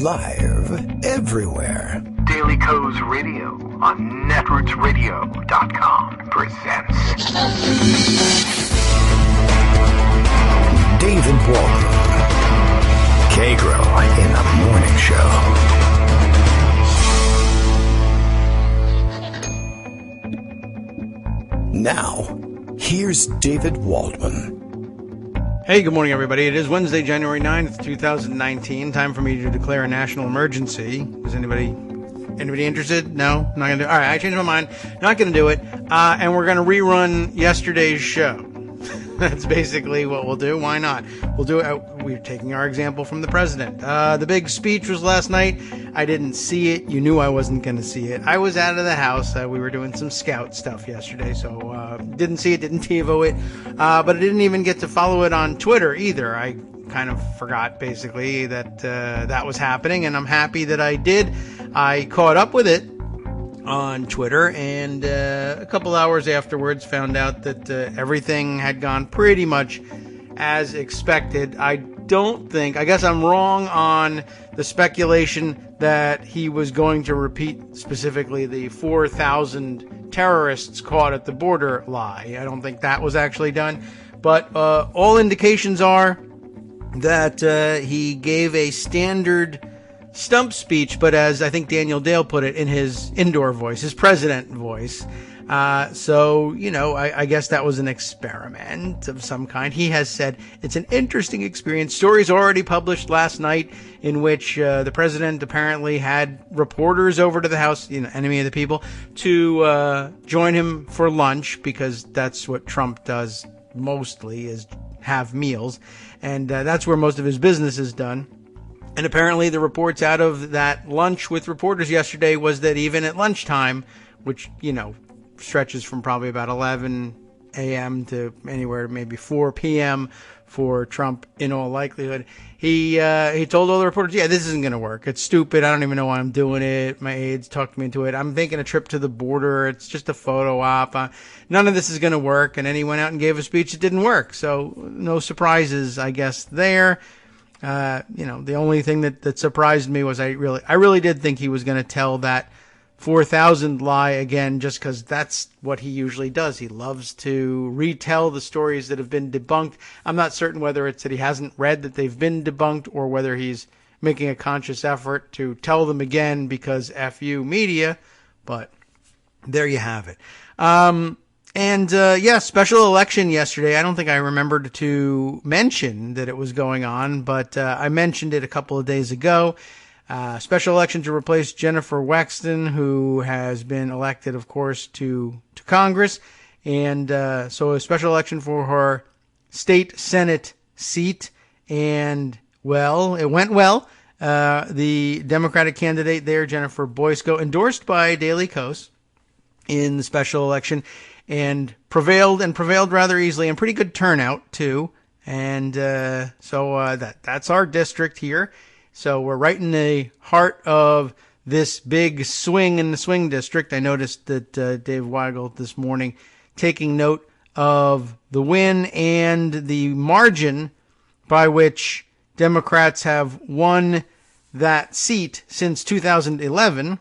Live everywhere. Daily Kos Radio on netrootsradio.com presents David Waldman. Kagro in the Morning Show. Now, here's David Waldman. Hey, good morning, everybody. It is Wednesday, January 9th, 2019. Time for me to declare a national emergency. Is anybody interested? No? Not going to do it? All right, I changed my mind. Not going to do it. And we're going to rerun yesterday's show. That's basically what we'll do. Why not? We'll do it. We're taking our example from the president. The big speech was last night. I didn't see it. You knew I wasn't going to see it. I was out of the house. We were doing some scout stuff yesterday, so didn't see it, didn't TiVo it. But I didn't even get to follow it on Twitter either. I kind of forgot, basically, that that was happening, and I'm happy that I did. I caught up with it on Twitter, and a couple hours afterwards found out that everything had gone pretty much as expected. I guess I'm wrong on the speculation that he was going to repeat specifically the 4,000 terrorists caught at the border lie. I don't think that was actually done, but all indications are that he gave a standard stump speech, but as I think Daniel Dale put it, in his indoor voice, his president voice. So, you know, I guess that was an experiment of some kind. He has said it's an interesting experience. Stories already published last night in which the president apparently had reporters over to the house, you know, enemy of the people, to join him for lunch, because that's what Trump does mostly, is have meals. And that's where most of his business is done. And apparently the reports out of that lunch with reporters yesterday was that even at lunchtime, which, you know, stretches from probably about 11 a.m. to anywhere maybe 4 p.m. for Trump in all likelihood, he told all the reporters, yeah, this isn't going to work. It's stupid. I don't even know why I'm doing it. My aides talked me into it. I'm making a trip to the border. It's just a photo op. None of this is going to work. And then he went out and gave a speech. It didn't work. So no surprises, I guess, there. You know, the only thing that surprised me was I really did think he was going to tell that 4,000 lie again, just because that's what he usually does. He loves to retell the stories that have been debunked. I'm not certain whether it's that he hasn't read that they've been debunked or whether he's making a conscious effort to tell them again because F you media, but there you have it. Special election yesterday. I don't think I remembered to mention that it was going on, but I mentioned it a couple of days ago. Special election to replace Jennifer Wexton, who has been elected, of course, to Congress. And so a special election for her state Senate seat. And, well, it went well. The Democratic candidate there, Jennifer Boysko, endorsed by Daily Kos in the special election, and prevailed rather easily, and pretty good turnout too. And that's our district here. So we're right in the heart of this big swing in the swing district. I noticed that Dave Weigel this morning taking note of the win and the margin by which Democrats have won that seat since 2011.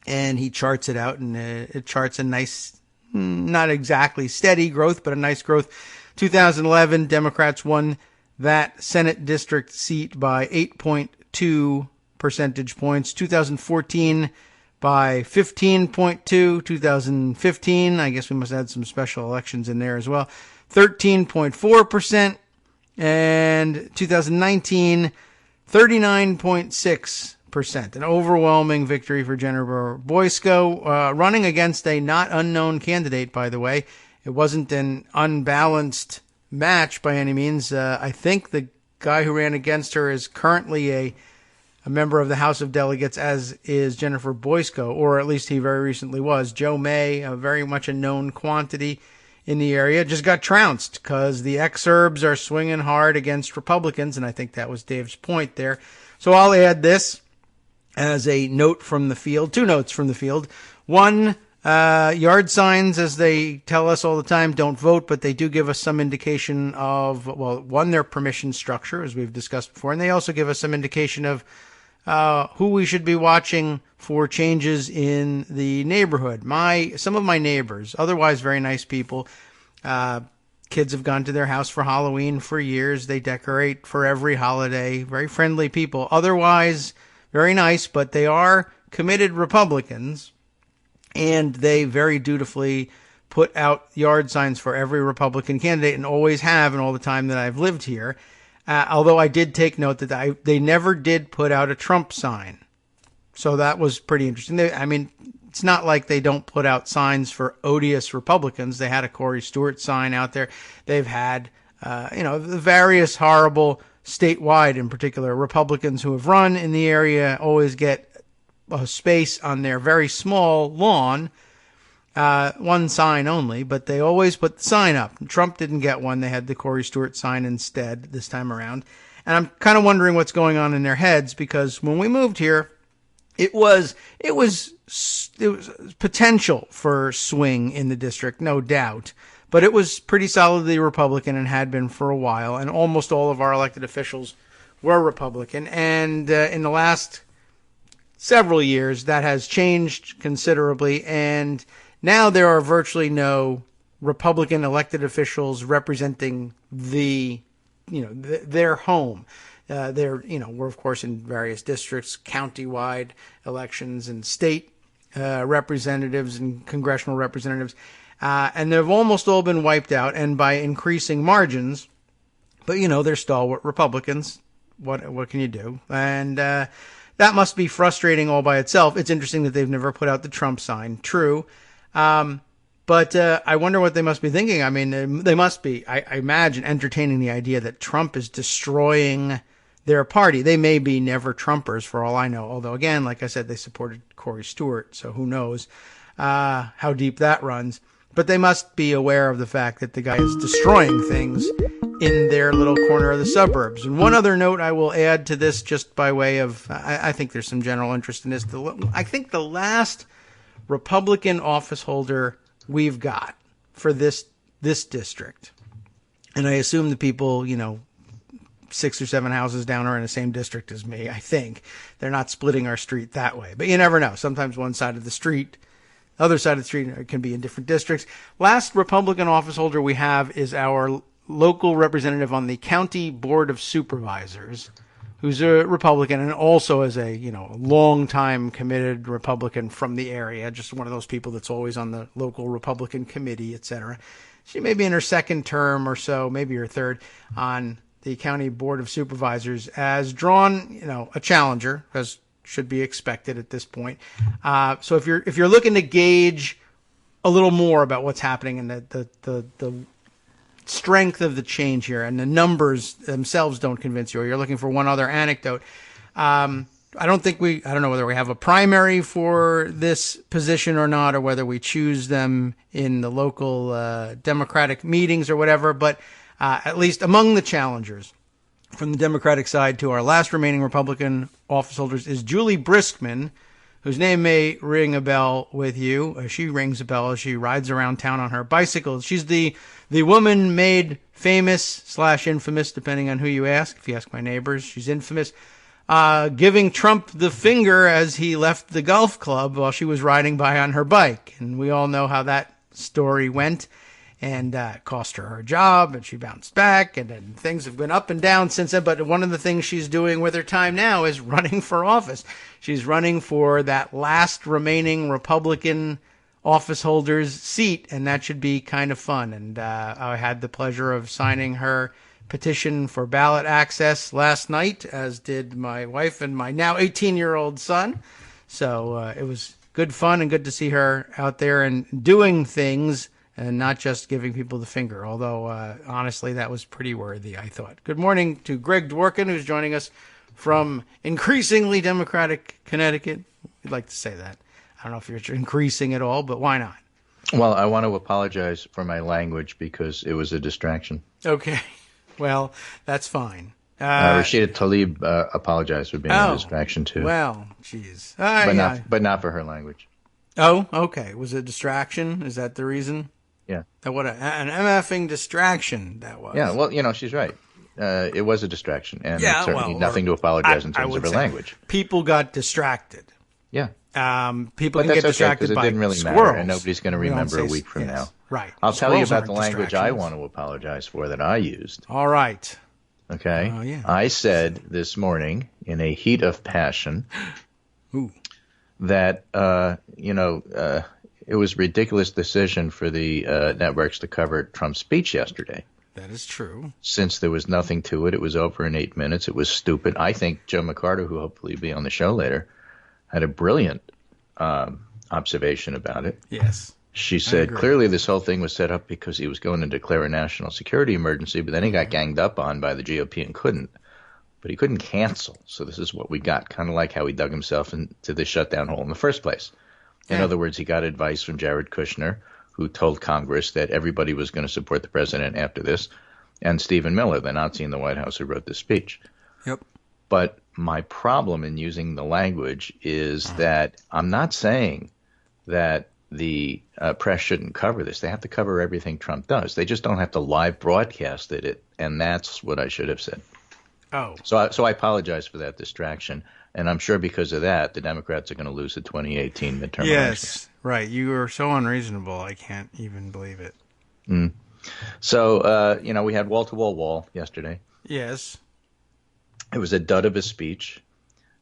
And he charts it out, and it charts a nice, not exactly steady growth, but a nice growth. 2011, Democrats won that Senate district seat by 8.2 percentage points. 2014 by 15.2. 2015, I guess we must add some special elections in there as well, 13.4%. And 2019, 39.6%. An overwhelming victory for Jennifer Boysko, running against a not unknown candidate, by the way. It wasn't an unbalanced match by any means. I think the guy who ran against her is currently a member of the House of Delegates, as is Jennifer Boysko, or at least he very recently was. Joe May, very much a known quantity in the area, just got trounced because the exurbs are swinging hard against Republicans, and I think that was Dave's point there. So I'll add this as a note from the field, 2 notes from the field. One, yard signs, as they tell us all the time, don't vote, but they do give us some indication of, well, one, their permission structure, as we've discussed before, and they also give us some indication of who we should be watching for changes in the neighborhood. Some of my neighbors, otherwise very nice people, kids have gone to their house for Halloween for years. They decorate for every holiday. Very friendly people. Otherwise, very nice, but they are committed Republicans, and they very dutifully put out yard signs for every Republican candidate and always have in all the time that I've lived here. Although I did take note that they never did put out a Trump sign. So that was pretty interesting. It's not like they don't put out signs for odious Republicans. They had a Corey Stewart sign out there. They've had, the various horrible statewide, in particular, Republicans who have run in the area always get a space on their very small lawn, one sign only, but they always put the sign up. Trump didn't get one. They had the Corey Stewart sign instead this time around. And I'm kind of wondering what's going on in their heads, because when we moved here, it was potential for swing in the district, no doubt, but it was pretty solidly Republican and had been for a while, and almost all of our elected officials were Republican. And in the last several years, that has changed considerably, and now there are virtually no Republican elected officials representing their home. We're of course in various districts, countywide elections, and state representatives and congressional representatives, and they've almost all been wiped out, and by increasing margins. But they're stalwart Republicans. What can you do? And that must be frustrating all by itself. It's interesting that they've never put out the Trump sign. True. But I wonder what they must be thinking. I mean, they must be, I imagine, entertaining the idea that Trump is destroying their party. They may be never Trumpers for all I know. Although, again, like I said, they supported Corey Stewart, so who knows how deep that runs. But they must be aware of the fact that the guy is destroying things in their little corner of the suburbs. And one other note I will add to this, just by way of, I think there's some general interest in this. I think the last Republican office holder we've got for this district, and I assume the people, 6 or 7 houses down are in the same district as me. I think they're not splitting our street that way, but you never know. Sometimes one side of the street, other side of the street can be in different districts. Last Republican office holder we have is our local representative on the County Board of Supervisors, who's a Republican and also is a, long-time committed Republican from the area, just one of those people that's always on the local Republican committee, etc. She may be in her second term or so, maybe her third, on the County Board of Supervisors, as drawn, a challenger, as should be expected at this point. So if you're looking to gauge a little more about what's happening and the strength of the change here, and the numbers themselves don't convince you, or you're looking for one other anecdote, I don't know whether we have a primary for this position or not, or whether we choose them in the local Democratic meetings or whatever, but at least among the challengers from the Democratic side to our last remaining Republican office holders is Julie Briskman, whose name may ring a bell with you. She rings a bell as she rides around town on her bicycle. She's the woman made famous / infamous, depending on who you ask. If you ask my neighbors, she's infamous, giving Trump the finger as he left the golf club while she was riding by on her bike. And we all know how that story went. And it cost her job, and she bounced back, and then things have been up and down since then. But one of the things she's doing with her time now is running for office. She's running for that last remaining Republican office holder's seat, and that should be kind of fun. And I had the pleasure of signing her petition for ballot access last night, as did my wife and my now 18-year-old son. So it was good fun and good to see her out there and doing things, and not just giving people the finger, although, honestly, that was pretty worthy, I thought. Good morning to Greg Dworkin, who's joining us from increasingly Democratic Connecticut. We'd like to say that. I don't know if you're increasing at all, but why not? Well, I want to apologize for my language because it was a distraction. Okay. Well, that's fine. Rashida Tlaib apologized for being a distraction, too. Well, geez. But not for her language. Oh, okay. Was it a distraction? Is that the reason? Yeah. What an MFing distraction that was. Yeah, well, she's right. it was a distraction, and Yeah, it's certainly well, nothing to apologize in I terms would of her say language. People got distracted. Yeah. People But can get that's okay, distracted because it by didn't really squirrels. matter, and nobody's going to We don't remember a say- week from yes, now. Right. I'll tell you Squirrels about aren't the language I distractions. want to apologize for that I used. All right. Okay? Oh, yeah. I said this morning, in a heat of passion, Ooh. that, it was a ridiculous decision for the networks to cover Trump's speech yesterday. That is true. Since there was nothing to it, it was over in 8 minutes. It was stupid. I think Joe McCarter, who hopefully will be on the show later, had a brilliant observation about it. Yes. She said agree. clearly this whole thing was set up because he was going to declare a national security emergency, but then he got ganged up on by the GOP and couldn't. But he couldn't cancel. So this is what we got, kind of like how he dug himself into the shutdown hole in the first place. In other words, he got advice from Jared Kushner, who told Congress that everybody was going to support the president after this, and Stephen Miller, the Nazi in the White House who wrote this speech. Yep. But my problem in using the language is that I'm not saying that the press shouldn't cover this. They have to cover everything Trump does. They just don't have to live broadcast it, and that's what I should have said. Oh. So I apologize for that distraction, and I'm sure because of that, the Democrats are going to lose the 2018 midterm elections. Yes. Right. You are so unreasonable. I can't even believe it. So, we had wall-to-wall wall yesterday. Yes. It was a dud of a speech.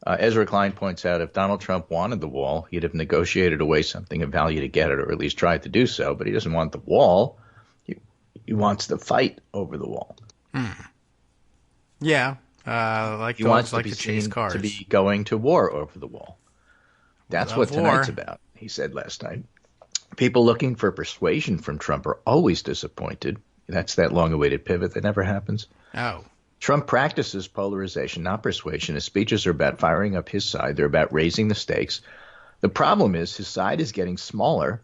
Ezra Klein points out if Donald Trump wanted the wall, he'd have negotiated away something of value to get it, or at least tried to do so. But he doesn't want the wall. He wants the fight over the wall. Yeah. Like He dogs wants like to be to chase seen cars. to be going to war over the wall. That's Love what tonight's war. about, he said last night. People looking for persuasion from Trump are always disappointed. That's that long-awaited pivot that never happens. Oh. Trump practices polarization, not persuasion. His speeches are about firing up his side. They're about raising the stakes. The problem is his side is getting smaller,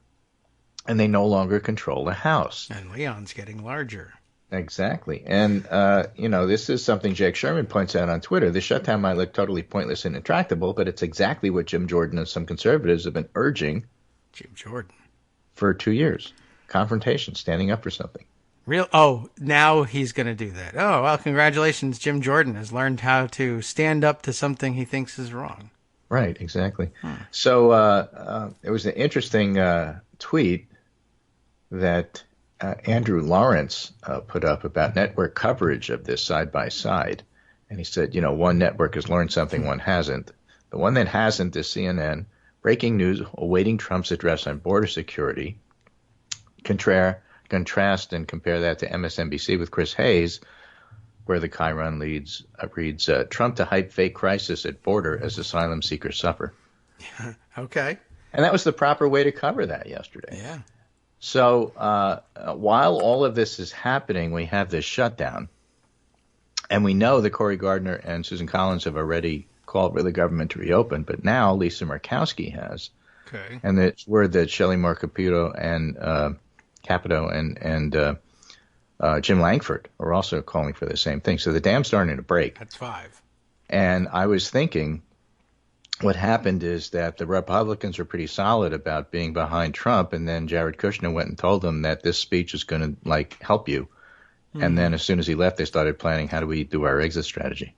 and they no longer control the House. And Leon's getting larger. Exactly. And, this is something Jake Sherman points out on Twitter. The shutdown might look totally pointless and intractable, but it's exactly what Jim Jordan and some conservatives have been urging Jim Jordan. for 2 years. Confrontation, standing up for something. Real? Oh, now he's going to do that. Oh, well, congratulations. Jim Jordan has learned how to stand up to something he thinks is wrong. Right, exactly. So it was an interesting tweet that Andrew Lawrence put up about network coverage of this side by side. And he said, one network has learned something, one hasn't. The one that hasn't is CNN. Breaking news awaiting Trump's address on border security. Contrast and compare that to MSNBC with Chris Hayes, where the Chiron reads, Trump to hype fake crisis at border as asylum seekers suffer. Okay. And that was the proper way to cover that yesterday. Yeah. So while all of this is happening, we have this shutdown. And we know that Cory Gardner and Susan Collins have already called for the government to reopen, but now Lisa Murkowski has. Okay. And it's word that Shelley Moore Capito and Jim Langford are also calling for the same thing. So the dam's starting to break. That's 5. And I was thinking what happened is that the Republicans were pretty solid about being behind Trump, and then Jared Kushner went and told them that this speech is going to help you. Mm-hmm. And then as soon as he left, they started planning, how do we do our exit strategy?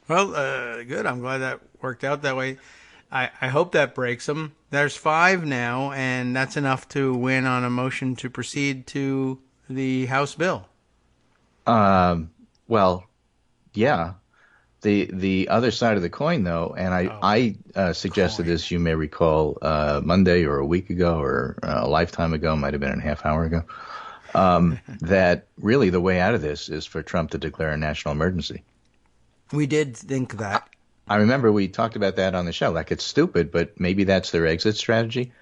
Well, good. I'm glad that worked out that way. I hope that breaks them. There's 5 now, and that's enough to win on a motion to proceed to the House bill. Well, yeah. The other side of the coin, though, and I suggested this, you may recall, Monday or a week ago or a lifetime ago, might have been a half hour ago, that really the way out of this is for Trump to declare a national emergency. We did think that. I remember we talked about that on the show. It's stupid, but maybe that's their exit strategy.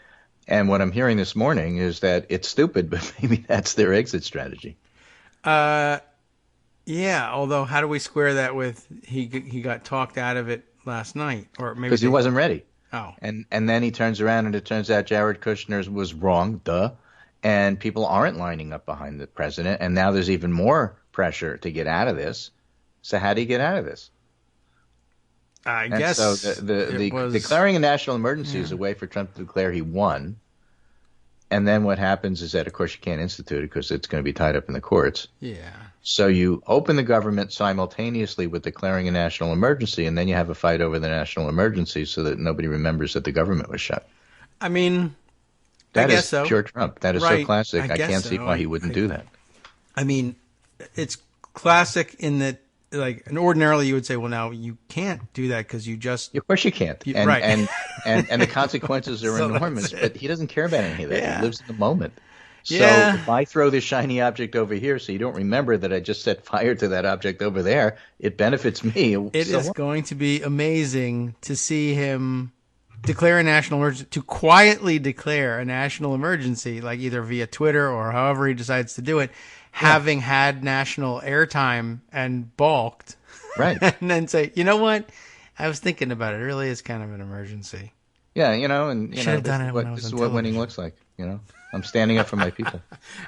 And what I'm hearing this morning is that it's stupid, but maybe that's their exit strategy. Yeah, although how do we square that with he got talked out of it last night? Or maybe because he wasn't ready. Oh. And then he turns around and it turns out Jared Kushner was wrong, and people aren't lining up behind the president, and now there's even more pressure to get out of this. So how do you get out of this? I guess so the declaring a national emergency is a way for Trump to declare he won, And then what happens is that, of course, you can't institute it because it's going to be tied up in the courts. Yeah. So you open the government simultaneously with declaring a national emergency, and then you have a fight over the national emergency so that nobody remembers that the government was shut. I mean, That I guess is so. pure Trump. That is Right. so classic. I I guess can't see so. why he wouldn't do that. I mean, it's classic in that, like, and ordinarily you would say, well, now you can't do that because you just. Of course you can't. And, right. and the consequences are So enormous, that's it. but he doesn't care about any of that. Yeah. He lives in the moment. So Yeah. if I throw this shiny object over here so you don't remember that I just set fire to that object over there, it benefits me. It So is what? going to be amazing to see him declare a national emergency, to quietly declare a national emergency, like either via Twitter or however he decides to do it, having had national airtime and balked, Right. and then say, you know what? I was thinking about it. It really is kind of an emergency. Yeah, and Should have done it when I was this is on what winning television. looks like, I'm standing up for my people.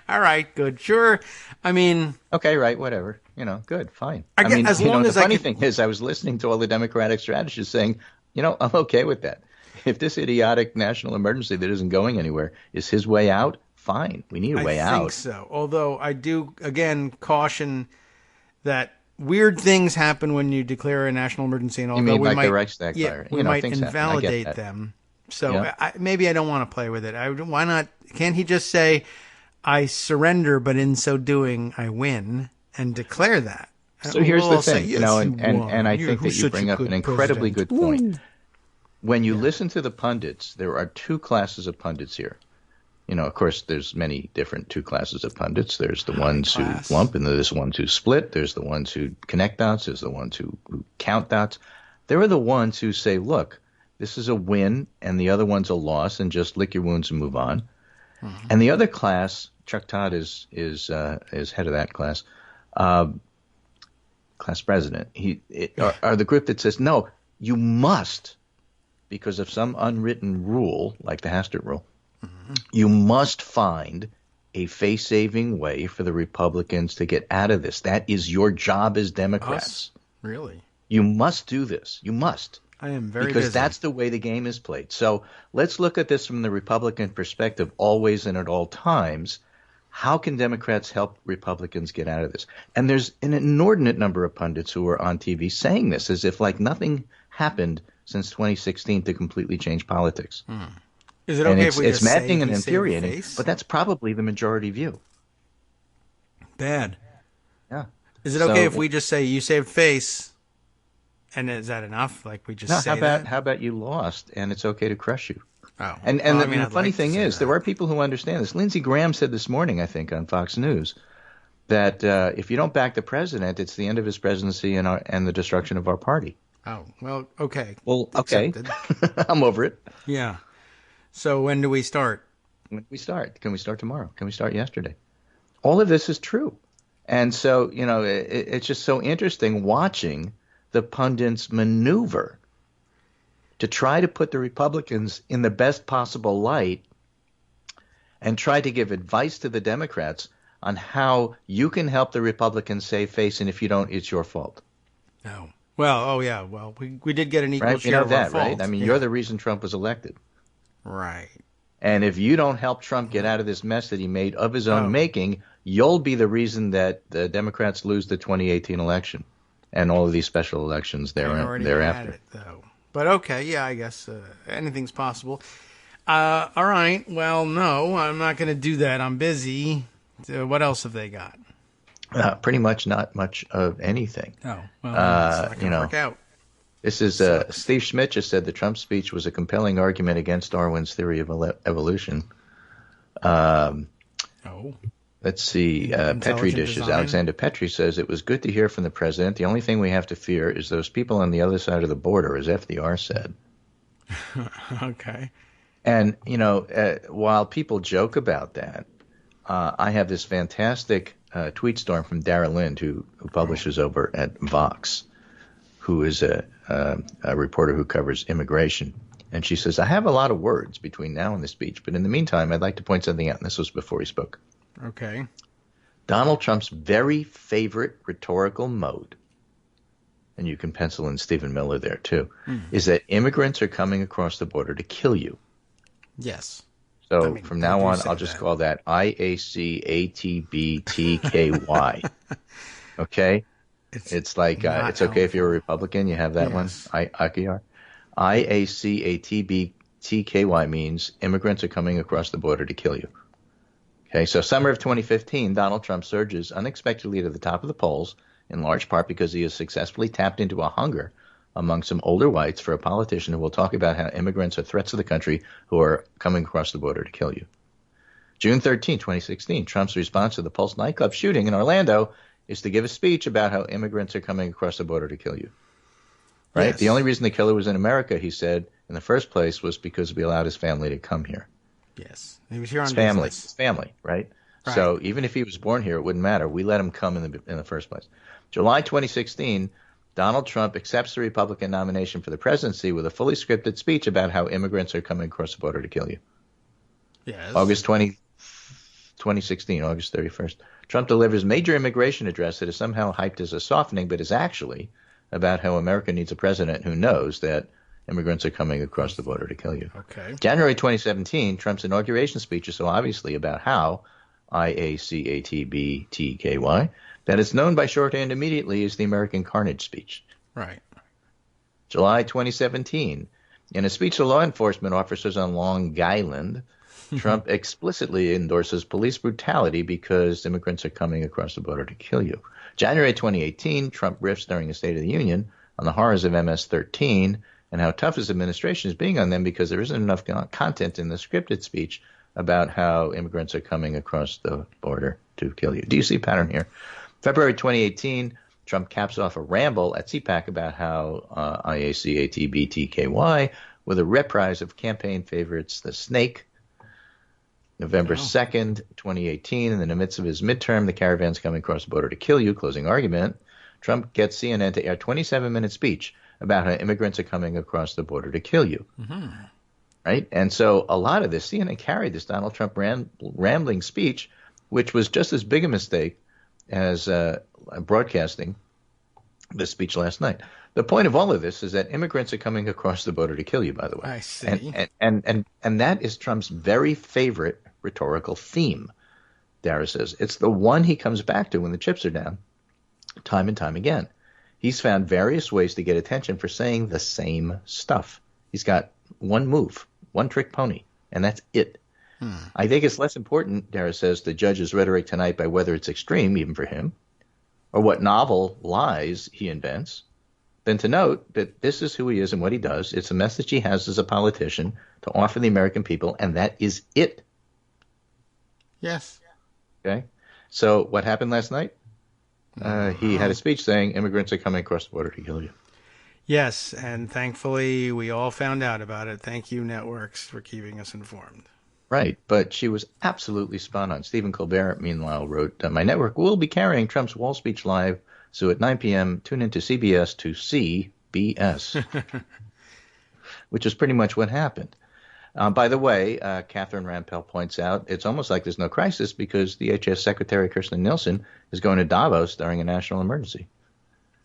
All right, good. Sure. I mean, Okay, right, whatever. Good, fine. I get- mean, as long as the I funny can- thing is I was listening to all the Democratic strategists saying, I'm okay with that. If this idiotic national emergency that isn't going anywhere is his way out, fine. We need a way I out. think so. Although I do, again, caution that weird things happen when you declare a national emergency, and although mean we like the might, Reichstag yeah, fire. we might things happen. I get invalidate that. them. So Yeah. maybe I don't want to play with it. Why not? Can't he just say, "I surrender, but in so doing, I win," and declare that? So here's We'll the all say, thing, "Yes, and you won. I You're think that you such bring a up good an incredibly president." good point. When you listen to the pundits, there are two classes of pundits here. Of course, there's many different two classes of pundits. There's the ones who class. lump, and there's the ones who split. There's the ones who connect dots. There's the ones who count dots. There are the ones who say, look, this is a win, and the other one's a loss, and just lick your wounds and move on. Mm-hmm. And the other class, Chuck Todd is head of that class, class president. Are the group that says, no, you must, because of some unwritten rule, like the Hastert rule, you must find a face-saving way for the Republicans to get out of this. That is your job as Democrats. Us? Really? You must do this. You must. I am very Because busy. that's the way the game is played. So let's look at this from the Republican perspective, always and at all times. How can Democrats help Republicans get out of this? And there's an inordinate number of pundits who are on TV saying this as if like nothing happened since 2016 to completely change politics. Is it And okay it's, if we it's just say maddening and he saved infuriating, face? but that's probably the majority view. Bad. Yeah. Is it So- okay if we just say you saved face, and is that enough? Like we just No, say that? how about you lost and it's okay to crush you? Oh, And well, the, I mean, the I'd funny like to thing say is, that. there are people who understand this. Lindsey Graham said this morning, I think, on Fox News, that if you don't back the president, it's the end of his presidency and the destruction of our party. Oh, well, okay. Well, okay, Accepted. I'm over it. Yeah. So when do we start? When do we start? Can we start tomorrow? Can we start yesterday? All of this is true. And so, it's just so interesting watching the pundits maneuver to try to put the Republicans in the best possible light and try to give advice to the Democrats on how you can help the Republicans save face, and if you don't, it's your fault. No. Well, oh yeah. Well, we did get an equal Right? share You know of our that, right? fault. I mean, Yeah. you're the reason Trump was elected. Right. And if you don't help Trump get out of this mess that he made of his own Oh. making, you'll be the reason that the Democrats lose the 2018 election and all of these special elections I already thereafter. had it though. But okay, yeah, I guess anything's possible. All right. Well, no, I'm not going to do that. I'm busy. What else have they got? Pretty much not much of anything. Oh, well, it's not going to work out. This is Steve Schmidt just said the Trump speech was a compelling argument against Darwin's theory of evolution. Oh. Let's see. Petri Intelligent dishes. design. Alexander Petri says it was good to hear from the president. The only thing we have to fear is those people on the other side of the border, as FDR said. Okay. And, while people joke about that, I have this fantastic tweet storm from Dara Lind, who publishes over at Vox, who is a reporter who covers immigration. And she says, I have a lot of words between now and the speech, but in the meantime, I'd like to point something out. And this was before he spoke. Okay. Donald Trump's very favorite rhetorical mode, and you can pencil in Stephen Miller there too, is that immigrants are coming across the border to kill you. Yes. So from now on, I'll just call that IACATBTKY. Okay? It's like, it's okay if you're a Republican, you have that one? IACATBTKY means immigrants are coming across the border to kill you. Okay, so summer of 2015, Donald Trump surges unexpectedly to the top of the polls, in large part because he has successfully tapped into a hunger among some older whites for a politician who will talk about how immigrants are threats to the country who are coming across the border to kill you. June 13, 2016, Trump's response to the Pulse nightclub shooting in Orlando is to give a speech about how immigrants are coming across the border to kill you. Right? Yes. The only reason the killer was in America, he said, in the first place was because we allowed his family to come here. Yes. He was here on business. His family, right? So even if he was born here, it wouldn't matter. We let him come in the first place. July 2016, Donald Trump accepts the Republican nomination for the presidency with a fully scripted speech about how immigrants are coming across the border to kill you. Yes. August 2016, August 31st. Trump delivers major immigration address that is somehow hyped as a softening, but is actually about how America needs a president who knows that immigrants are coming across the border to kill you. Okay. January 2017, Trump's inauguration speech is so obviously about how IACATBTKY that it's known by shorthand immediately as the American Carnage speech. Right. July 2017, in a speech to law enforcement officers on Long Island, Trump explicitly endorses police brutality because immigrants are coming across the border to kill you. January 2018, Trump riffs during the State of the Union on the horrors of MS-13 and how tough his administration is being on them because there isn't enough content in the scripted speech about how immigrants are coming across the border to kill you. Do you see a pattern here? February 2018, Trump caps off a ramble at CPAC about how IACATBTKY with a reprise of campaign favorites The Snake. November 2nd, 2018, in the midst of his midterm, the caravan's coming across the border to kill you, closing argument, Trump gets CNN to air a 27-minute speech about how immigrants are coming across the border to kill you. Mm-hmm. Right? And so a lot of this, CNN carried this Donald Trump rambling speech, which was just as big a mistake as broadcasting the speech last night. The point of all of this is that immigrants are coming across the border to kill you, by the way. I see. And that is Trump's very favorite rhetorical theme, Dara says. It's the one he comes back to when the chips are down, time and time again. He's found various ways to get attention for saying the same stuff. He's got one move, one trick pony, and that's it. I think it's less important, Dara says, to judge his rhetoric tonight by whether it's extreme, even for him, or what novel lies he invents, than to note that this is who he is and what he does. It's a message he has as a politician to offer the American people, and that is it. Yes. Okay? So what happened last night? He had a speech saying immigrants are coming across the border to kill you. Yes, and thankfully we all found out about it. Thank you, networks, for keeping us informed. Right, but she was absolutely spot on. Stephen Colbert, meanwhile, wrote, my network will be carrying Trump's wall speech live, so at 9 p.m., tune into CBS to see BS, which is pretty much what happened. By the way, Catherine Rampell points out it's almost like there's no crisis because DHS Secretary Kirstjen Nielsen is going to Davos during a national emergency.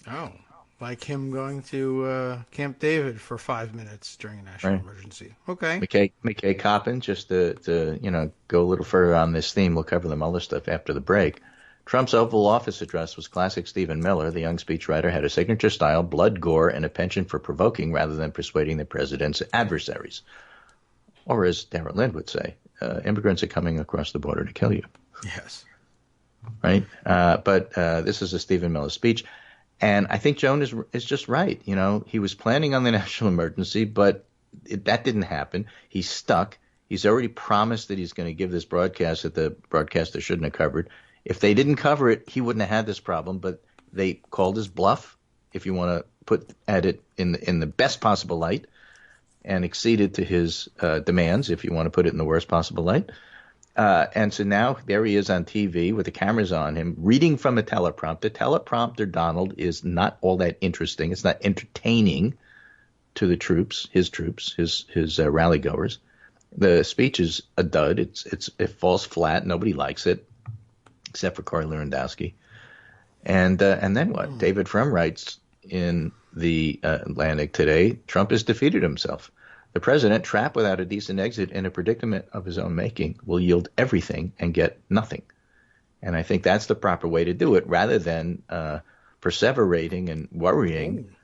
Oh, like him going to Camp David for 5 minutes during a national emergency. Okay. McKay Coppin, just to go a little further on this theme, we'll cover the Mueller stuff after the break. Trump's Oval Office address was classic Stephen Miller. The young speechwriter had a signature style, blood, gore, and a penchant for provoking rather than persuading the president's adversaries. Or as Darrell Lynn would say, immigrants are coming across the border to kill you. Yes. Right? But this is a Stephen Miller speech. And I think Joan is just right. He was planning on the national emergency, but that didn't happen. He's stuck. He's already promised that he's going to give this broadcast that the broadcaster shouldn't have covered. If they didn't cover it, he wouldn't have had this problem, but they called his bluff, if you want to put at it in the best possible light, and acceded to his demands, if you want to put it in the worst possible light. And so now there he is on TV with the cameras on him, reading from a teleprompter. Teleprompter, Donald, is not all that interesting. It's not entertaining to the troops, his rally goers. The speech is a dud. It falls flat. Nobody likes it, except for Corey Lewandowski. And then what? David Frum writes in the Atlantic today, Trump has defeated himself. The president, trapped without a decent exit in a predicament of his own making, will yield everything and get nothing. And I think that's the proper way to do it, rather than perseverating and worrying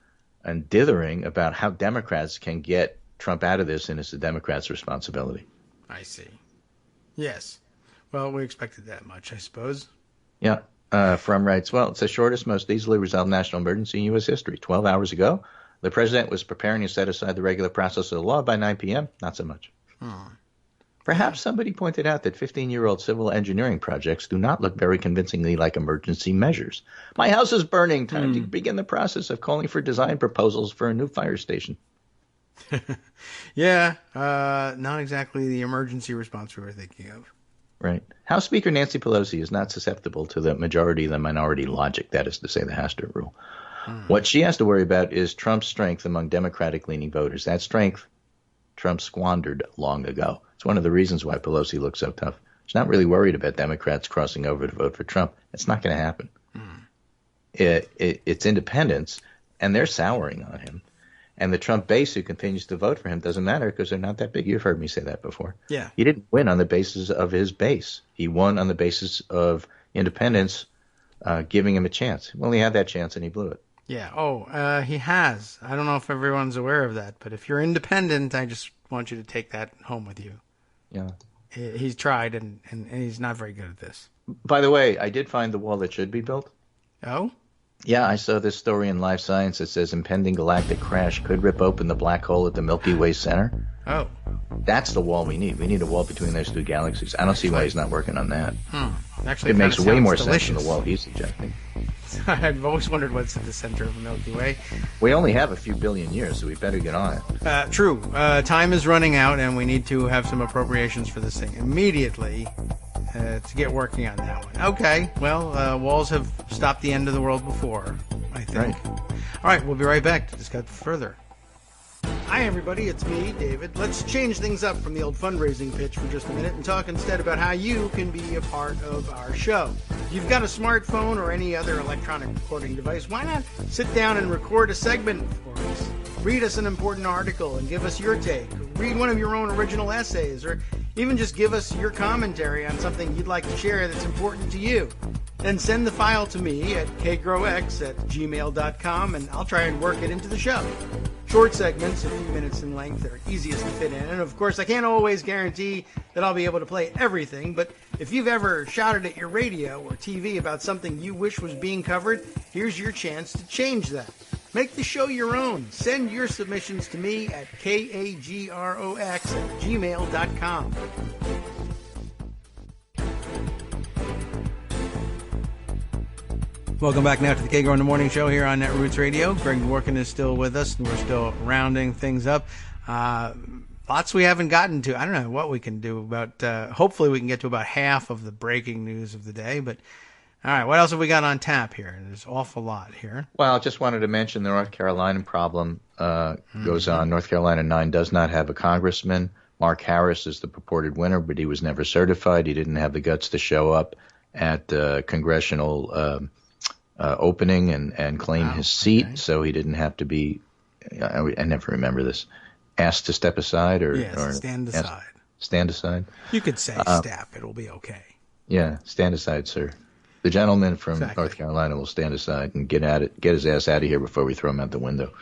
and dithering about how Democrats can get Trump out of this, and it's the Democrats' responsibility. I see. Yes. Well, we expected that much, I suppose. Yeah. From writes, well, it's the shortest, most easily resolved national emergency in U.S. history. 12 hours ago, the president was preparing to set aside the regular process of the law. By 9 p.m., not so much. Perhaps somebody pointed out that 15-year-old civil engineering projects do not look very convincingly like emergency measures. My house is burning. Time to begin the process of calling for design proposals for a new fire station. Yeah, not exactly the emergency response we were thinking of. Right. House Speaker Nancy Pelosi is not susceptible to the majority the minority logic, that is to say the Hastert rule. What she has to worry about is Trump's strength among Democratic-leaning voters. That strength Trump squandered long ago. It's one of the reasons why Pelosi looks so tough. She's not really worried about Democrats crossing over to vote for Trump. It's not going to happen. It's independents, and they're souring on him. And the Trump base who continues to vote for him doesn't matter because they're not that big. You've heard me say that before. Yeah. He didn't win on the basis of his base. He won on the basis of independents giving him a chance. Well, he had that chance and he blew it. Yeah. He has. I don't know if everyone's aware of that, but if you're independent, I just want you to take that home with you. Yeah. He's tried, and he's not very good at this. By the way, I did find the wall that should be built. Oh? Yeah, I saw this story in Life Science that says impending galactic crash could rip open the black hole at the Milky Way center. Oh. That's the wall we need. We need a wall between those two galaxies. I don't see why he's not working on that. Actually, It makes way more delicious. sense than the wall he's suggesting. I've always wondered what's at the center of the Milky Way. We only have a few billion years, so we better get on it. True. Time is running out, and we need to have some appropriations for this thing immediately to get working on that one. Okay. Well, walls have stopped the end of the world before, I think. Right. All right. We'll be right back to discuss further. Hi, everybody. It's me, David. Let's change things up from the old fundraising pitch for just a minute and talk instead about how you can be a part of our show. If you've got a smartphone or any other electronic recording device, why not sit down and record a segment for us? Read us an important article and give us your take. Read one of your own original essays, or even just give us your commentary on something you'd like to share that's important to you. Then send the file to me at kagrox@gmail.com, and I'll try and work it into the show. Short segments, a few minutes in length, are easiest to fit in. And of course, I can't always guarantee that I'll be able to play everything, but if you've ever shouted at your radio or TV about something you wish was being covered, here's your chance to change that. Make the show your own. Send your submissions to me at kagrox@gmail.com. Welcome back now to the Kagro in the Morning Show here on Netroots Radio. Greg Dworkin is still with us, and we're still rounding things up. Lots we haven't gotten to. I don't know what we can do about. Hopefully, we can get to about half of the breaking news of the day. But all right, what else have we got on tap here? There's an awful lot here. Well, I just wanted to mention the North Carolina problem goes on. North Carolina 9 does not have a congressman. Mark Harris is the purported winner, but he was never certified. He didn't have the guts to show up at the congressional opening and claim his seat, okay. So he didn't have to be, I never remember this, asked to step aside or stand aside. Stand aside. You could say step, it'll be okay. Yeah, stand aside, sir. The gentleman from North Carolina will stand aside and get his ass out of here before we throw him out the window.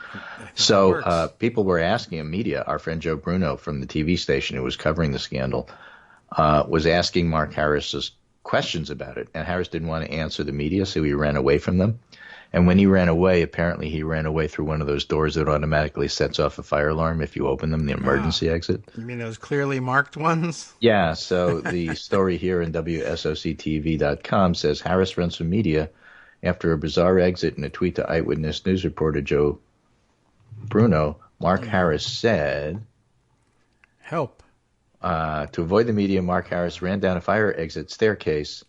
So people were asking him, media, our friend Joe Bruno from the TV station who was covering the scandal, was asking Mark Harris's questions about it, and Harris didn't want to answer the media, so he ran away from them. And when he ran away, apparently he ran away through one of those doors that automatically sets off a fire alarm if you open them, the emergency exit. You mean those clearly marked ones? Yeah, so the story here in WSOCTV.com says Harris runs from media after a bizarre exit in a tweet to Eyewitness News reporter Joe Bruno. Mark Harris said, help. To avoid the media, Mark Harris ran down a fire exit staircase.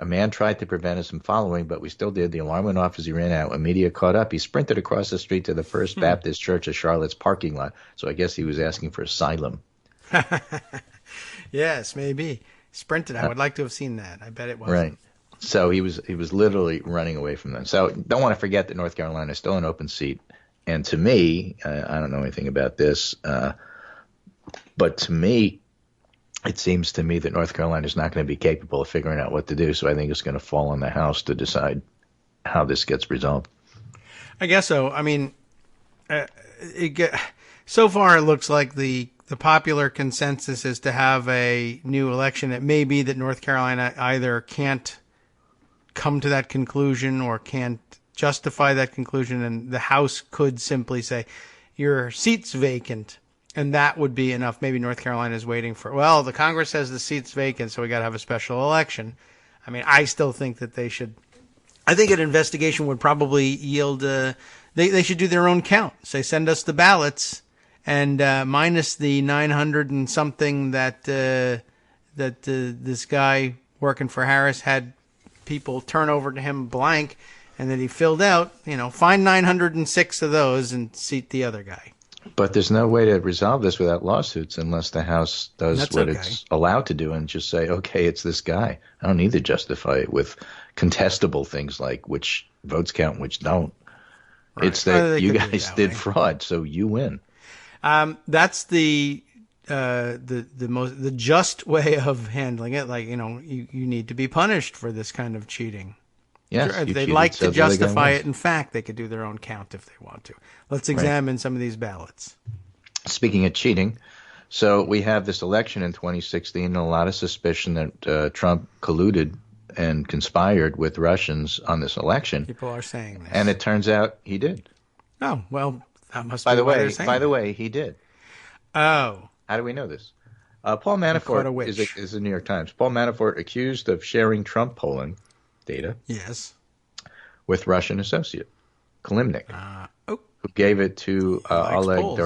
A man tried to prevent us from following, but we still did. The alarm went off as he ran out. When media caught up, he sprinted across the street to the First Baptist Church of Charlotte's parking lot. So I guess he was asking for asylum. Yes, maybe. Sprinted. I would like to have seen that. I bet it wasn't. Right. So he was literally running away from them. So don't want to forget that North Carolina is still an open seat. And to me, I don't know anything about this, But to me, it seems to me that North Carolina is not going to be capable of figuring out what to do. So I think it's going to fall on the House to decide how this gets resolved. I guess so. I mean, so far it looks like the popular consensus is to have a new election. It may be that North Carolina either can't come to that conclusion or can't justify that conclusion, and the House could simply say, your seat's vacant, and that would be enough. Maybe North Carolina is waiting for, well, the Congress says the seat's vacant, so we got to have a special election. I mean, I still think that they should. I think an investigation would probably yield. They should do their own count. Say, send us the ballots, and minus the 900 and something that this guy working for Harris had people turn over to him blank, and that he filled out. Find 906 of those and seat the other guy. But there's no way to resolve this without lawsuits unless the House does it's allowed to do and just say, okay, it's this guy. I don't need to justify it with contestable things like which votes count, which don't. Right. It's that you guys did fraud, so you win. That's the just way of handling it. Like, you need to be punished for this kind of cheating. Yes, if they'd like to justify it, in fact, they could do their own count if they want to. Let's examine some of these ballots. Speaking of cheating, so we have this election in 2016 and a lot of suspicion that Trump colluded and conspired with Russians on this election. People are saying this. And it turns out he did. Oh, well, that must by be By the way, he did. Oh. How do we know this? Paul Manafort is the New York Times. Paul Manafort accused of sharing Trump polling data. Yes. With Russian associate Klimnik, who gave it to Oleg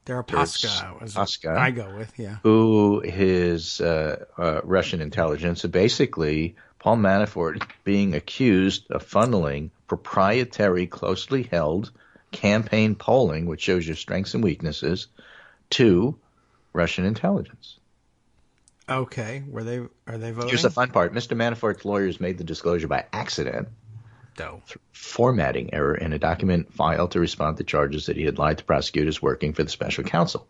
Deripaska. I go with, who his Russian intelligence. So basically, Paul Manafort being accused of funneling proprietary, closely held campaign polling, which shows your strengths and weaknesses, to Russian intelligence. Okay, are they voting? Here's the fun part. Mr. Manafort's lawyers made the disclosure by accident through formatting error in a document filed to respond to charges that he had lied to prosecutors working for the special counsel.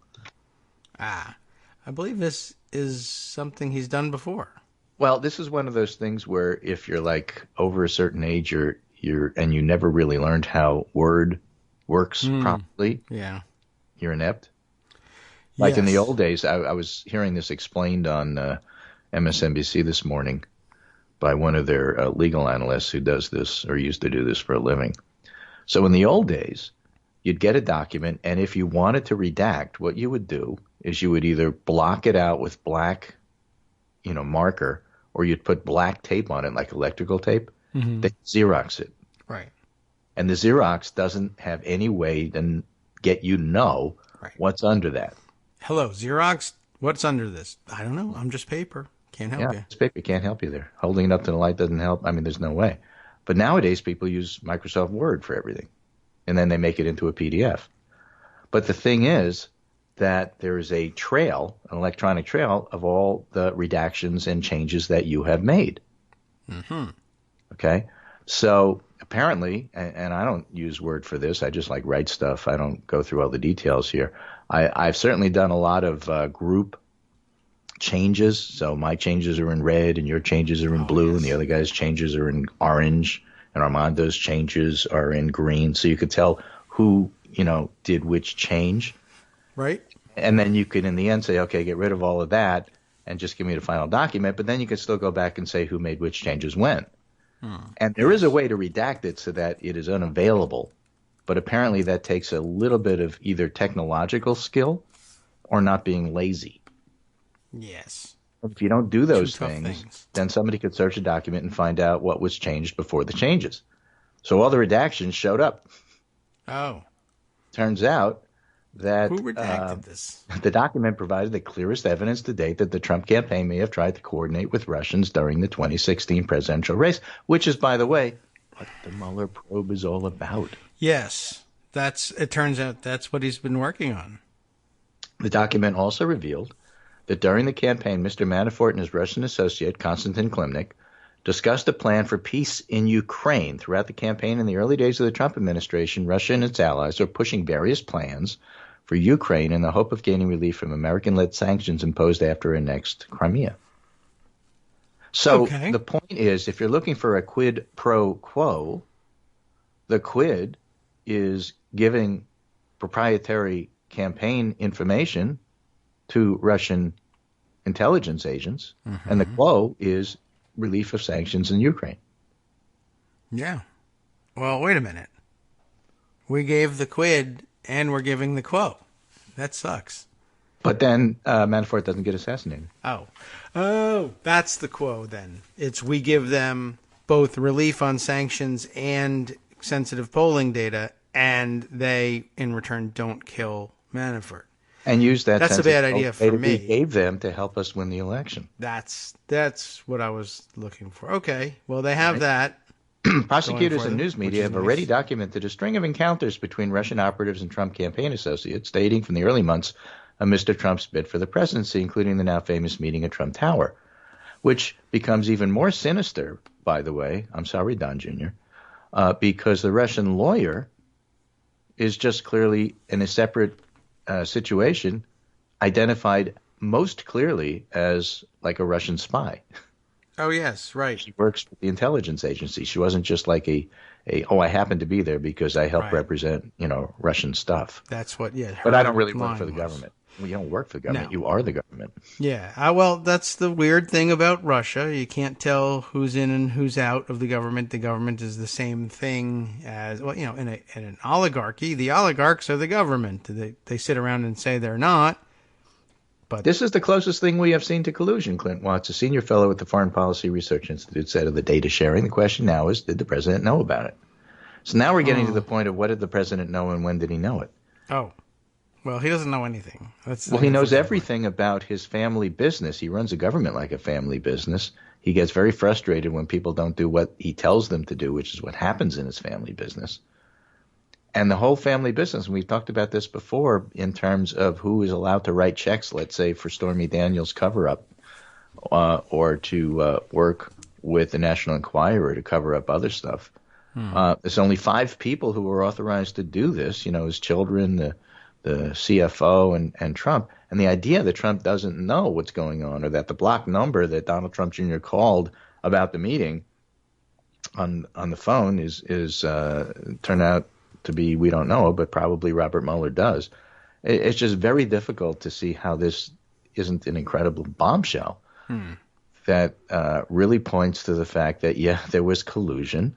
I believe this is something he's done before. Well, this is one of those things where if you're like over a certain age, you're and you never really learned how Word works properly. Yeah, you're inept. Like in the old days, I was hearing this explained on MSNBC this morning by one of their legal analysts who does this or used to do this for a living. So in the old days, you'd get a document, and if you wanted to redact, what you would do is you would either block it out with black, marker, or you'd put black tape on it, like electrical tape. Mm-hmm. They Xerox it. Right. And the Xerox doesn't have any way to get you to know what's under that. Hello, Xerox, what's under this? I don't know. I'm just paper. Can't help you. It's paper. Can't help you there. Holding it up to the light doesn't help. I mean, there's no way. But nowadays, people use Microsoft Word for everything. And then they make it into a PDF. But the thing is that there is a trail, an electronic trail, of all the redactions and changes that you have made. Mm-hmm. Okay? So apparently, and I don't use Word for this. I just write stuff. I don't go through all the details here. I've certainly done a lot of group changes. So my changes are in red and your changes are in blue and the other guy's changes are in orange and Armando's changes are in green. So you could tell who, did which change. Right. And then you could in the end say, okay, get rid of all of that and just give me the final document. But then you could still go back and say who made which changes when. And there is a way to redact it so that it is unavailable. But apparently that takes a little bit of either technological skill or not being lazy. Yes. If you don't do those things, then somebody could search a document and find out what was changed before the changes. So all the redactions showed up. Oh. Turns out that who redacted this? The document provided the clearest evidence to date that the Trump campaign may have tried to coordinate with Russians during the 2016 presidential race, which is, by the way, what the Mueller probe is all about. Yes, it turns out that's what he's been working on. The document also revealed that during the campaign, Mr. Manafort and his Russian associate, Konstantin Klimnik, discussed a plan for peace in Ukraine. Throughout the campaign in the early days of the Trump administration, Russia and its allies are pushing various plans for Ukraine in the hope of gaining relief from American-led sanctions imposed after it annexed Crimea. So the point is, if you're looking for a quid pro quo, the quid is giving proprietary campaign information to Russian intelligence agents, and the quo is relief of sanctions in Ukraine. Yeah. Well, wait a minute. We gave the quid and we're giving the quo. That sucks. But then Manafort doesn't get assassinated. Oh, that's the quo then. It's we give them both relief on sanctions and sensitive polling data, and they, in return, don't kill Manafort. And use that. That's a bad idea for me. We gave them to help us win the election. That's what I was looking for. Okay, well, they have that. Prosecutors and news media have already documented a string of encounters between Russian operatives and Trump campaign associates dating from the early months of Mr. Trump's bid for the presidency, including the now famous meeting at Trump Tower, which becomes even more sinister, by the way. I'm sorry, Don Jr., because the Russian lawyer is just clearly in a separate situation, identified most clearly as like a Russian spy. Oh, yes, right. She works for the intelligence agency. She wasn't just like I happen to be there because I help represent, Russian stuff. That's what, But I don't really work for the government. Well, you don't work for the government. No. You are the government. Yeah. Well, that's the weird thing about Russia. You can't tell who's in and who's out of the government. The government is the same thing as, well, in an oligarchy, the oligarchs are the government. They sit around and say they're not. But this is the closest thing we have seen to collusion, Clint Watts, a senior fellow at the Foreign Policy Research Institute, said of the data sharing. The question now is, did the president know about it? So now we're getting to the point of what did the president know and when did he know it? Oh. Well, he doesn't know anything. He knows everything about his family business. He runs a government like a family business. He gets very frustrated when people don't do what he tells them to do, which is what happens in his family business. And the whole family business, and we've talked about this before in terms of who is allowed to write checks, let's say, for Stormy Daniels' cover-up, or to work with the National Enquirer to cover up other stuff. There's only 5 people who are authorized to do this, his children, the CFO, and Trump. And the idea that Trump doesn't know what's going on, or that the block number that Donald Trump Jr. called about the meeting on the phone is turned out to be, we don't know, but probably Robert Mueller does. It's just very difficult to see how this isn't an incredible bombshell that really points to the fact that, there was collusion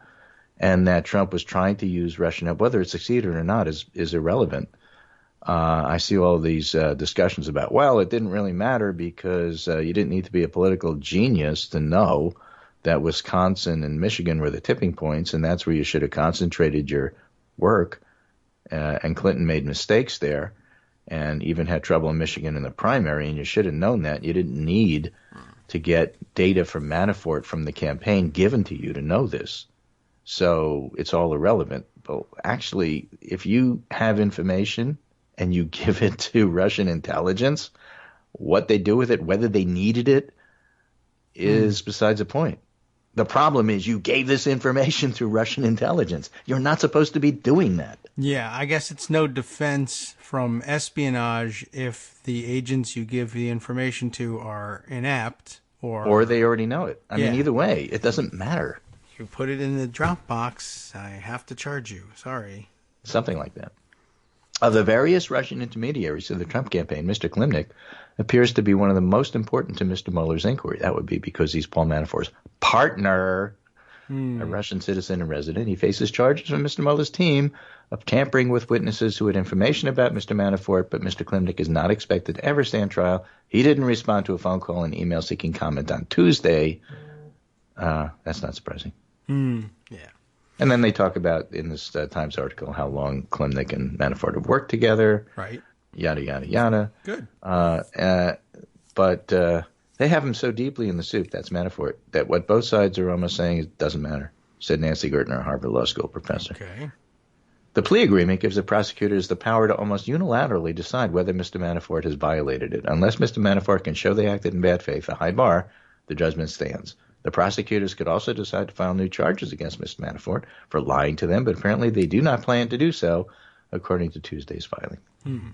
and that Trump was trying to use Russian help. Whether it succeeded or not is irrelevant. I see all these discussions about, it didn't really matter because you didn't need to be a political genius to know that Wisconsin and Michigan were the tipping points, and that's where you should have concentrated your work. And Clinton made mistakes there and even had trouble in Michigan in the primary, and you should have known that. You didn't need to get data from Manafort from the campaign given to you to know this. So it's all irrelevant. But actually, if you have information and you give it to Russian intelligence, what they do with it, whether they needed it, is besides the point. The problem is you gave this information to Russian intelligence. You're not supposed to be doing that. Yeah, I guess it's no defense from espionage if the agents you give the information to are inept or they already know it. I mean, either way, it doesn't matter. You put it in the Dropbox, I have to charge you. Sorry. Something like that. Of the various Russian intermediaries of the Trump campaign, Mr. Klimnik appears to be one of the most important to Mr. Mueller's inquiry. That would be because he's Paul Manafort's partner, a Russian citizen and resident. He faces charges from Mr. Mueller's team of tampering with witnesses who had information about Mr. Manafort, but Mr. Klimnik is not expected to ever stand trial. He didn't respond to a phone call and email seeking comment on Tuesday. That's not surprising. Yeah. And then they talk about in this Times article how long Klimnik and Manafort have worked together. Right. Yada, yada, yada. Good. But they have him so deeply in the soup, that's Manafort, that what both sides are almost saying is doesn't matter, said Nancy Gertner, a Harvard Law School professor. Okay. The plea agreement gives the prosecutors the power to almost unilaterally decide whether Mr. Manafort has violated it. Unless Mr. Manafort can show they acted in bad faith, a high bar, the judgment stands. The prosecutors could also decide to file new charges against Mr. Manafort for lying to them, but apparently they do not plan to do so, according to Tuesday's filing.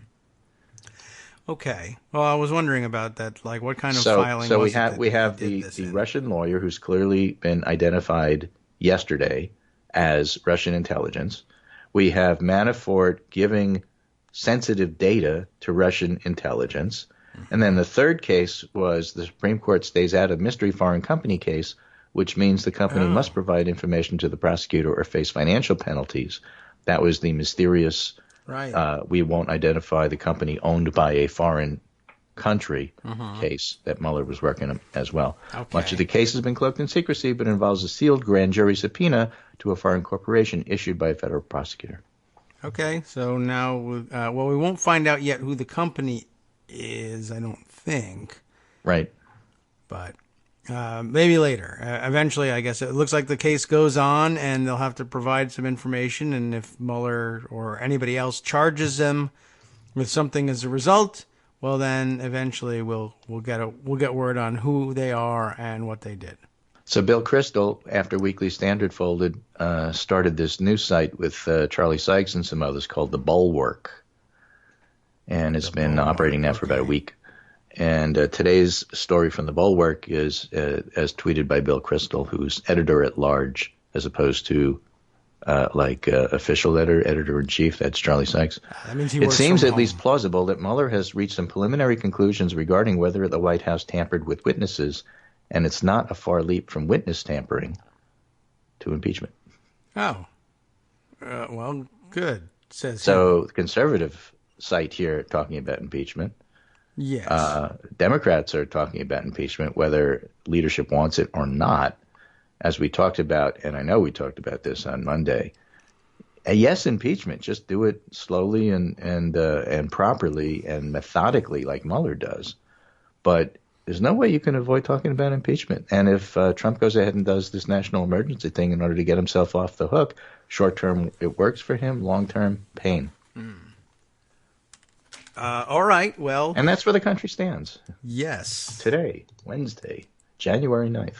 Okay. Well, I was wondering about that. Like, what kind of So, filing so was we it have that we they have did the this the in? Russian lawyer who's clearly been identified yesterday as Russian intelligence. We have Manafort giving sensitive data to Russian intelligence. And then the third case was the Supreme Court stays out of mystery foreign company case, which means the company must provide information to the prosecutor or face financial penalties. That was the mysterious, Right. we won't identify the company owned by a foreign country case that Mueller was working on as well. Okay. Much of the case has been cloaked in secrecy, but involves a sealed grand jury subpoena to a foreign corporation issued by a federal prosecutor. Okay. So now, well, we won't find out yet who the company is, I don't think. Right. But maybe later. Eventually, I guess it looks like the case goes on, and they'll have to provide some information. And if Mueller or anybody else charges them with something as a result, well, then eventually we'll get word on who they are and what they did. So Bill Kristol, after Weekly Standard folded, started this new site with Charlie Sykes and some others called The Bulwark. And it's been operating now for about a week. And today's story from The Bulwark is, as tweeted by Bill Kristol, who's editor-at-large, as opposed to official editor-in-chief. That's Charlie Sykes. That means he It works seems from at home. least plausible that Mueller has reached some preliminary conclusions regarding whether the White House tampered with witnesses, and it's not a far leap from witness tampering to impeachment. Oh. Well, good, says him. So the conservative site here talking about impeachment. Yes. Democrats are talking about impeachment, whether leadership wants it or not. As we talked about, and I know we talked about this on Monday, yes, impeachment. Just do it slowly and properly and methodically, like Mueller does. But there's no way you can avoid talking about impeachment. And if Trump goes ahead and does this national emergency thing in order to get himself off the hook, short term it works for him, long term pain. All right. Well. And that's where the country stands Yes. today, Wednesday, January 9th.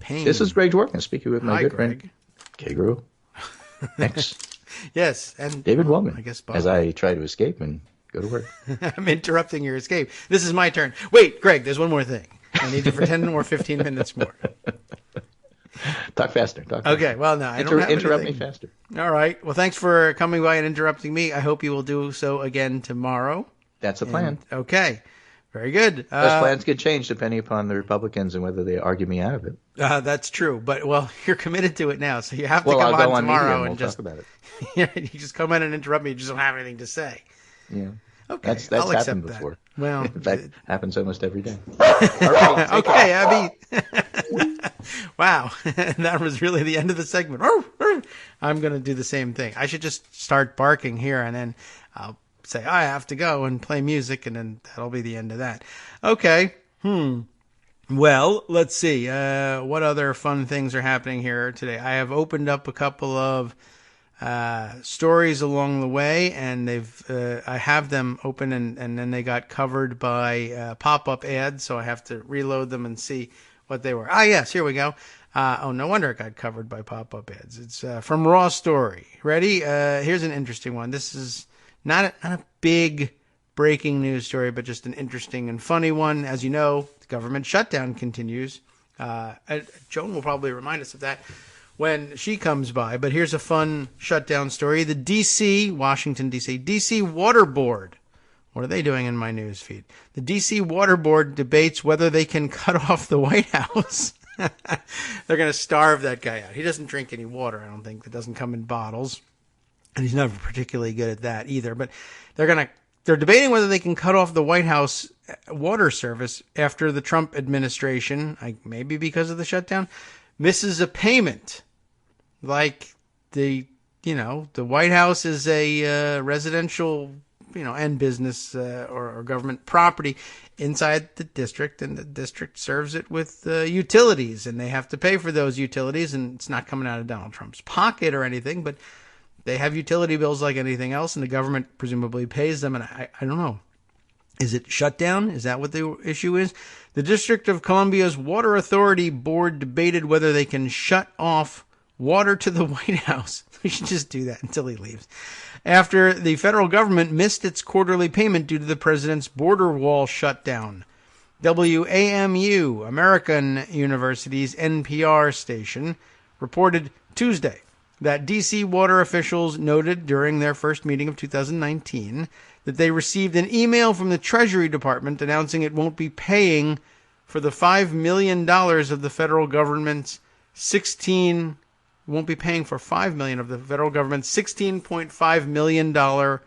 Pain. This is Greg Dworkin speaking with my Hi, good Greg. friend, Kagro. Next, Yes, and David Wellman. I guess Bob. as I try to escape and go to work. I'm interrupting your escape. This is my turn. Wait, Greg, there's one more thing. I need you for 10 or 15 minutes more. Talk faster. Okay, well, no, I don't have Interrupt anything. me faster. All right. Well, thanks for coming by and interrupting me. I hope you will do so again tomorrow. That's the plan. Okay. Very good. Those plans could change depending upon the Republicans and whether they argue me out of it. That's true. But, well, you're committed to it now, so you have to Well, come I'll go on on tomorrow Medium. We'll and just talk about it. you just come in and interrupt me. You just don't have anything to say. Yeah. Okay, That's I'll accept happened that. before. Well, In fact, happens almost every day. All right. okay, Abby. Wow, that was really the end of the segment. I'm going to do the same thing. I should just start barking here, and then I'll say I have to go and play music, and then that'll be the end of that. Okay. Well, let's see. What other fun things are happening here today? I have opened up a couple of stories along the way, and I have them open, and then they got covered by pop-up ads, so I have to reload them and see what they were. Ah, yes, here we go. Oh, no wonder it got covered by pop-up ads. It's from Raw Story. Ready? Here's an interesting one. This is not a big breaking news story, but just an interesting and funny one. As you know, the government shutdown continues. Joan will probably remind us of that when she comes by, but here's a fun shutdown story. The Washington, D.C. Water Board. What are they doing in my news feed? The D.C. Water Board debates whether they can cut off the White House. They're going to starve that guy out. He doesn't drink any water, I don't think. That doesn't come in bottles. And he's never particularly good at that either. But they're debating whether they can cut off the White House water service after the Trump administration, maybe because of the shutdown, misses a payment. Like the White House is a residential, and business or government property inside the district, and the district serves it with utilities, and they have to pay for those utilities, and it's not coming out of Donald Trump's pocket or anything, but they have utility bills like anything else, and the government presumably pays them, and I don't know. Is it shut down? Is that what the issue is? The District of Columbia's Water Authority Board debated whether they can shut off water to the White House. We should just do that until he leaves. After the federal government missed its quarterly payment due to the president's border wall shutdown. WAMU, American University's NPR station, reported Tuesday that D.C. water officials noted during their first meeting of 2019 that they received an email from the Treasury Department announcing it won't be paying for the $5 million of the federal government's won't be paying for $5 million of the federal government's $16.5 million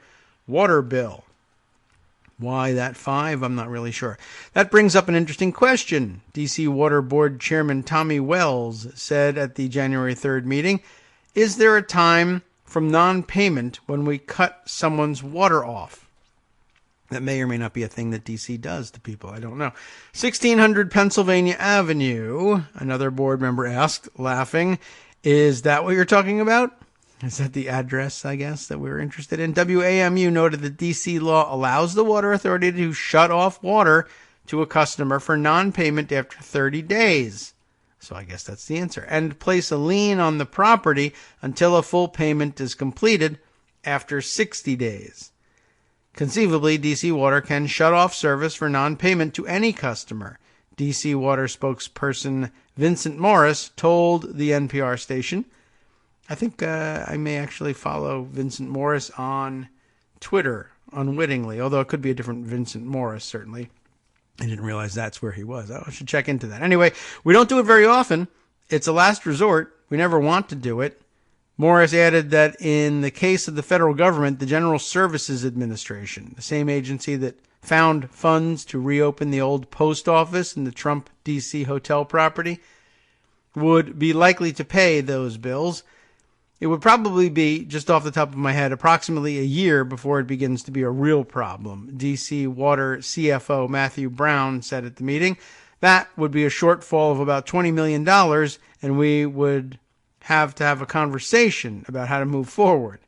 water bill. Why that 5? I'm not really sure. That brings up an interesting question. D.C. Water Board Chairman Tommy Wells said at the January 3rd meeting, is there a time from non-payment when we cut someone's water off? That may or may not be a thing that D.C. does to people. I don't know. 1600 Pennsylvania Avenue, another board member asked, laughing, is that what you're talking about? Is that the address, I guess, that we were interested in? WAMU noted that D.C. law allows the water authority to shut off water to a customer for non-payment after 30 days. So I guess that's the answer. And place a lien on the property until a full payment is completed after 60 days. Conceivably, D.C. Water can shut off service for non-payment to any customer. D.C. Water spokesperson Vincent Morris told the NPR station. I think I may actually follow Vincent Morris on Twitter unwittingly, although it could be a different Vincent Morris, certainly. I didn't realize that's where he was. I should check into that. Anyway, we don't do it very often. It's a last resort. We never want to do it. Morris added that in the case of the federal government, the General Services Administration, the same agency that found funds to reopen the old post office in the Trump D.C. hotel property, would be likely to pay those bills. It would probably be, just off the top of my head, approximately a year before it begins to be a real problem. D.C. Water CFO Matthew Brown said at the meeting that would be a shortfall of about $20 million, and we would have to have a conversation about how to move forward.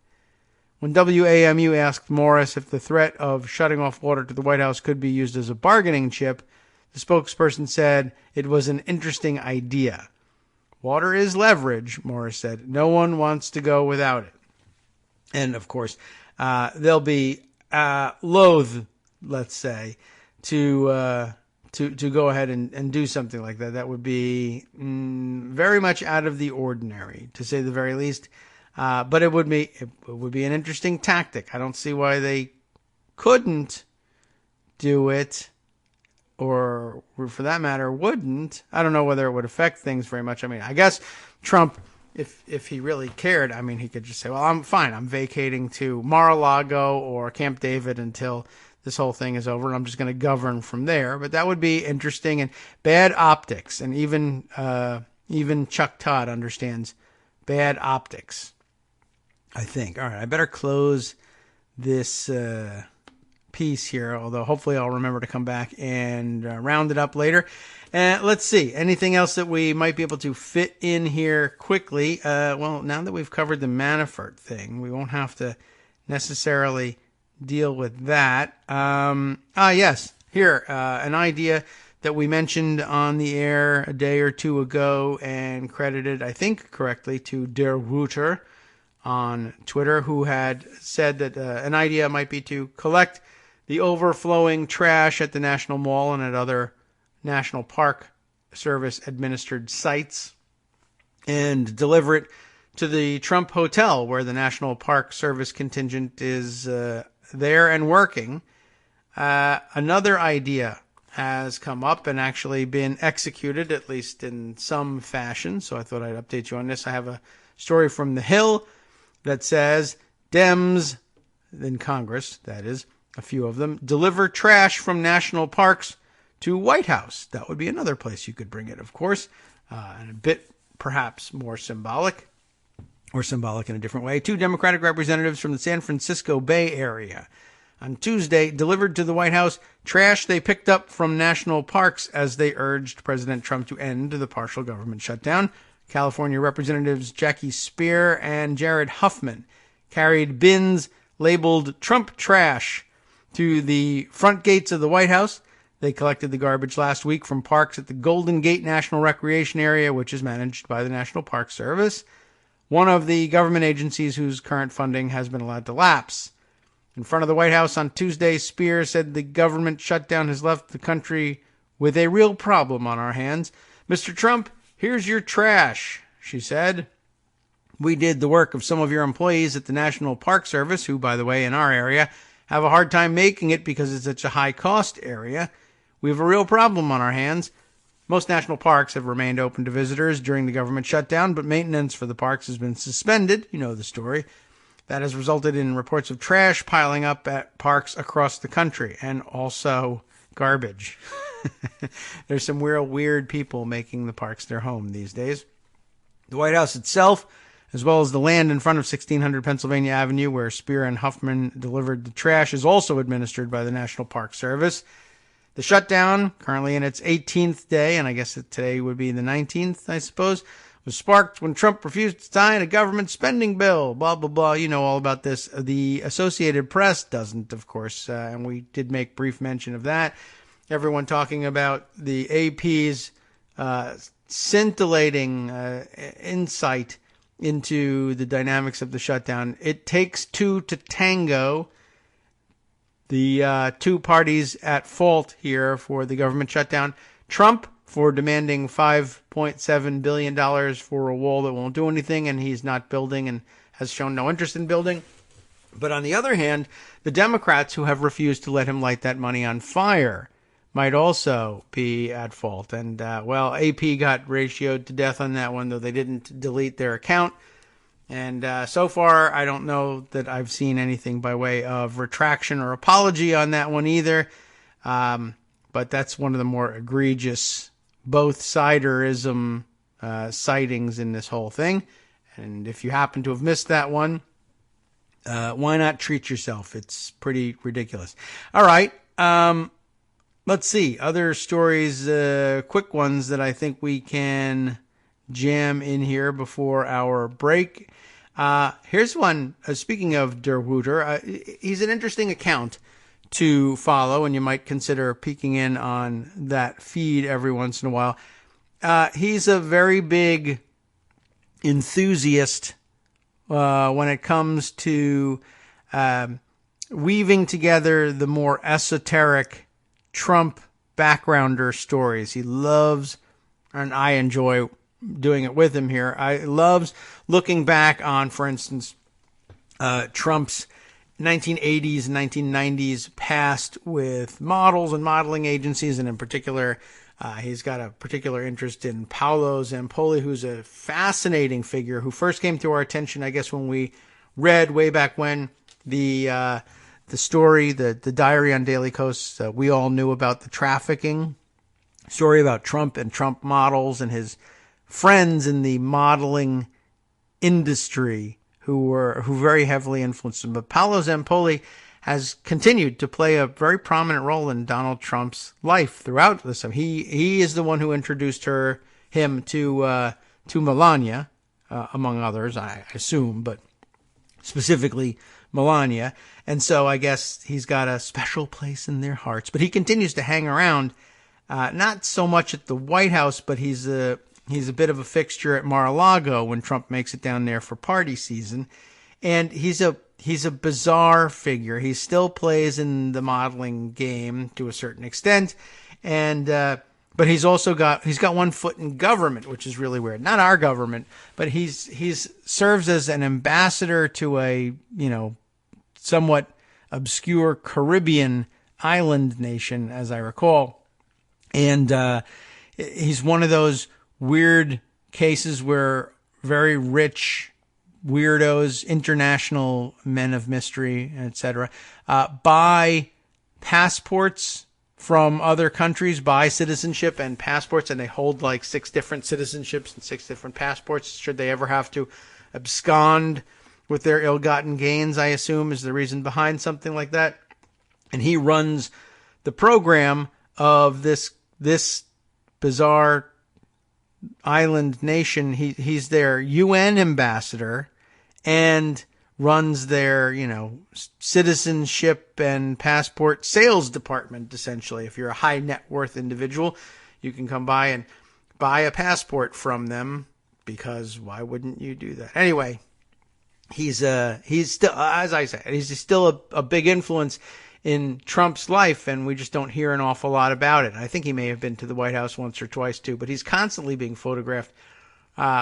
When WAMU asked Morris if the threat of shutting off water to the White House could be used as a bargaining chip, the spokesperson said it was an interesting idea. Water is leverage, Morris said. No one wants to go without it. And, of course, they'll be loath, let's say, to go ahead and do something like that. That would be very much out of the ordinary, to say the very least. But it would be an interesting tactic. I don't see why they couldn't do it, or for that matter, wouldn't. I don't know whether it would affect things very much. I mean, I guess Trump, if he really cared, I mean, he could just say, well, I'm fine. I'm vacating to Mar-a-Lago or Camp David until this whole thing is over, and I'm just going to govern from there. But that would be interesting and bad optics. And even Chuck Todd understands bad optics, I think. All right, I better close this piece here, although hopefully I'll remember to come back and round it up later. Let's see. Anything else that we might be able to fit in here quickly? Well, now that we've covered the Manafort thing, we won't have to necessarily deal with that. Yes. Here, an idea that we mentioned on the air a day or two ago and credited, I think correctly, to Der Wouter on Twitter, who had said that an idea might be to collect the overflowing trash at the National Mall and at other National Park Service administered sites and deliver it to the Trump Hotel, where the National Park Service contingent is there and working. Another idea has come up and actually been executed, at least in some fashion, so I thought I'd update you on this. I have a story from The Hill that says Dems, in Congress, that is, a few of them, deliver trash from national parks to White House. That would be another place you could bring it, of course, and a bit perhaps more symbolic, or symbolic in a different way. 2 Democratic representatives from the San Francisco Bay Area on Tuesday delivered to the White House trash they picked up from national parks as they urged President Trump to end the partial government shutdown. California Representatives Jackie Speer and Jared Huffman carried bins labeled Trump trash to the front gates of the White House. They collected the garbage last week from parks at the Golden Gate National Recreation Area, which is managed by the National Park Service. one of the government agencies whose current funding has been allowed to lapse. In front of the White House on Tuesday, Speer said the government shutdown has left the country with a real problem on our hands. Mr. Trump, here's your trash, she said. We did the work of some of your employees at the National Park Service, who, by the way, in our area, have a hard time making it because it's such a high-cost area. We have a real problem on our hands. Most national parks have remained open to visitors during the government shutdown, but maintenance for the parks has been suspended. You know the story. That has resulted in reports of trash piling up at parks across the country, and also garbage. There's some real weird people making the parks their home these days. The White House itself, as well as the land in front of 1600 Pennsylvania Avenue, where Speer and Huffman delivered the trash, is also administered by the National Park Service. The shutdown, currently in its 18th day, and I guess today would be the 19th, I suppose, was sparked when Trump refused to sign a government spending bill. Blah, blah, blah. You know all about this. The Associated Press doesn't, of course, and we did make brief mention of that. Everyone talking about the AP's scintillating insight into the dynamics of the shutdown. It takes two to tango. The two parties at fault here for the government shutdown. Trump for demanding $5.7 billion for a wall that won't do anything, and he's not building and has shown no interest in building. But on the other hand, the Democrats who have refused to let him light that money on fire might also be at fault. And, AP got ratioed to death on that one, though they didn't delete their account. And so far, I don't know that I've seen anything by way of retraction or apology on that one either. But that's one of the more egregious both-siderism sightings in this whole thing. And if you happen to have missed that one, why not treat yourself? It's pretty ridiculous. All right. Let's see. Other stories, quick ones that I think we can jam in here before our break. Here's one. Speaking of Der Wouter, he's an interesting account to follow, and you might consider peeking in on that feed every once in a while. He's a very big enthusiast when it comes to weaving together the more esoteric Trump backgrounder stories. He loves, and I enjoy doing it with him here. I loves looking back on, for instance, Trump's 1980s, 1990s past with models and modeling agencies, and in particular, he's got a particular interest in Paolo Zampoli, who's a fascinating figure who first came to our attention, I guess, when we read way back when the story, the diary on Daily Kos. We all knew about the trafficking story about Trump and Trump models and his friends in the modeling industry who very heavily influenced him. But Paolo Zampoli has continued to play a very prominent role in Donald Trump's life throughout this time. He is the one who introduced him to Melania, among others, I assume, but specifically Melania. And so I guess he's got a special place in their hearts. But he continues to hang around, not so much at the White House, but he's a bit of a fixture at Mar-a-Lago when Trump makes it down there for party season. And he's a bizarre figure. He still plays in the modeling game to a certain extent. And but he's got one foot in government, which is really weird. Not our government, but he's serves as an ambassador to a, somewhat obscure Caribbean island nation, as I recall. And he's one of those weird cases where very rich weirdos, international men of mystery, etc., buy passports from other countries, buy citizenship and passports, and they hold like 6 different citizenships and 6 different passports should they ever have to abscond with their ill-gotten gains, I assume, is the reason behind something like that. And he runs the program of this bizarre island nation. He's their UN ambassador and runs their, citizenship and passport sales department, essentially. If you're a high net worth individual, you can come by and buy a passport from them because why wouldn't you do that? Anyway, he's still, as I said, he's still a big influence in Trump's life, and we just don't hear an awful lot about it. I think he may have been to the White House once or twice too, but he's constantly being photographed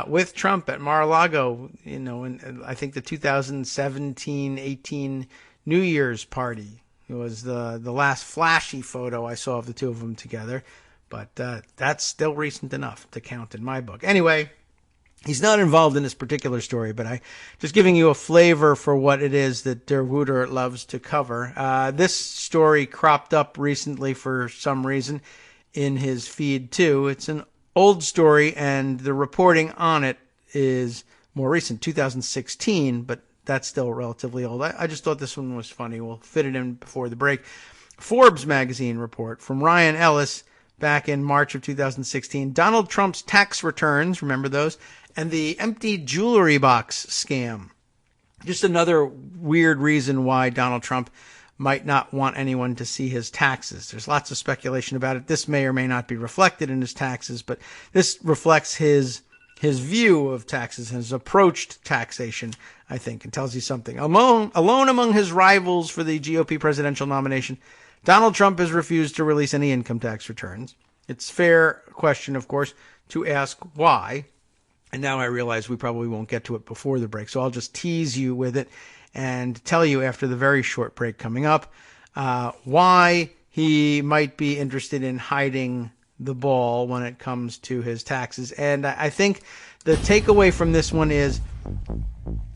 with Trump at Mar-a-Lago, and I think the 2017-18 New Year's party. It was the last flashy photo I saw of the two of them together, but that's still recent enough to count in my book. Anyway, he's not involved in this particular story, but I just giving you a flavor for what it is that Der Wooter loves to cover. This story cropped up recently for some reason in his feed too. It's an old story, and the reporting on it is more recent, 2016, but that's still relatively old. I just thought this one was funny. We'll fit it in before the break. Forbes magazine report from Ryan Ellis back in March of 2016. Donald Trump's tax returns, remember those? And the empty jewelry box scam. Just another weird reason why Donald Trump might not want anyone to see his taxes. There's lots of speculation about it. This may or may not be reflected in his taxes, but this reflects his view of taxes, his approach to taxation, I think, and tells you something. Alone among his rivals for the GOP presidential nomination, Donald Trump has refused to release any income tax returns. It's a fair question, of course, to ask why. And now I realize we probably won't get to it before the break, so I'll just tease you with it and tell you after the very short break coming up why he might be interested in hiding the ball when it comes to his taxes. And I think the takeaway from this one is,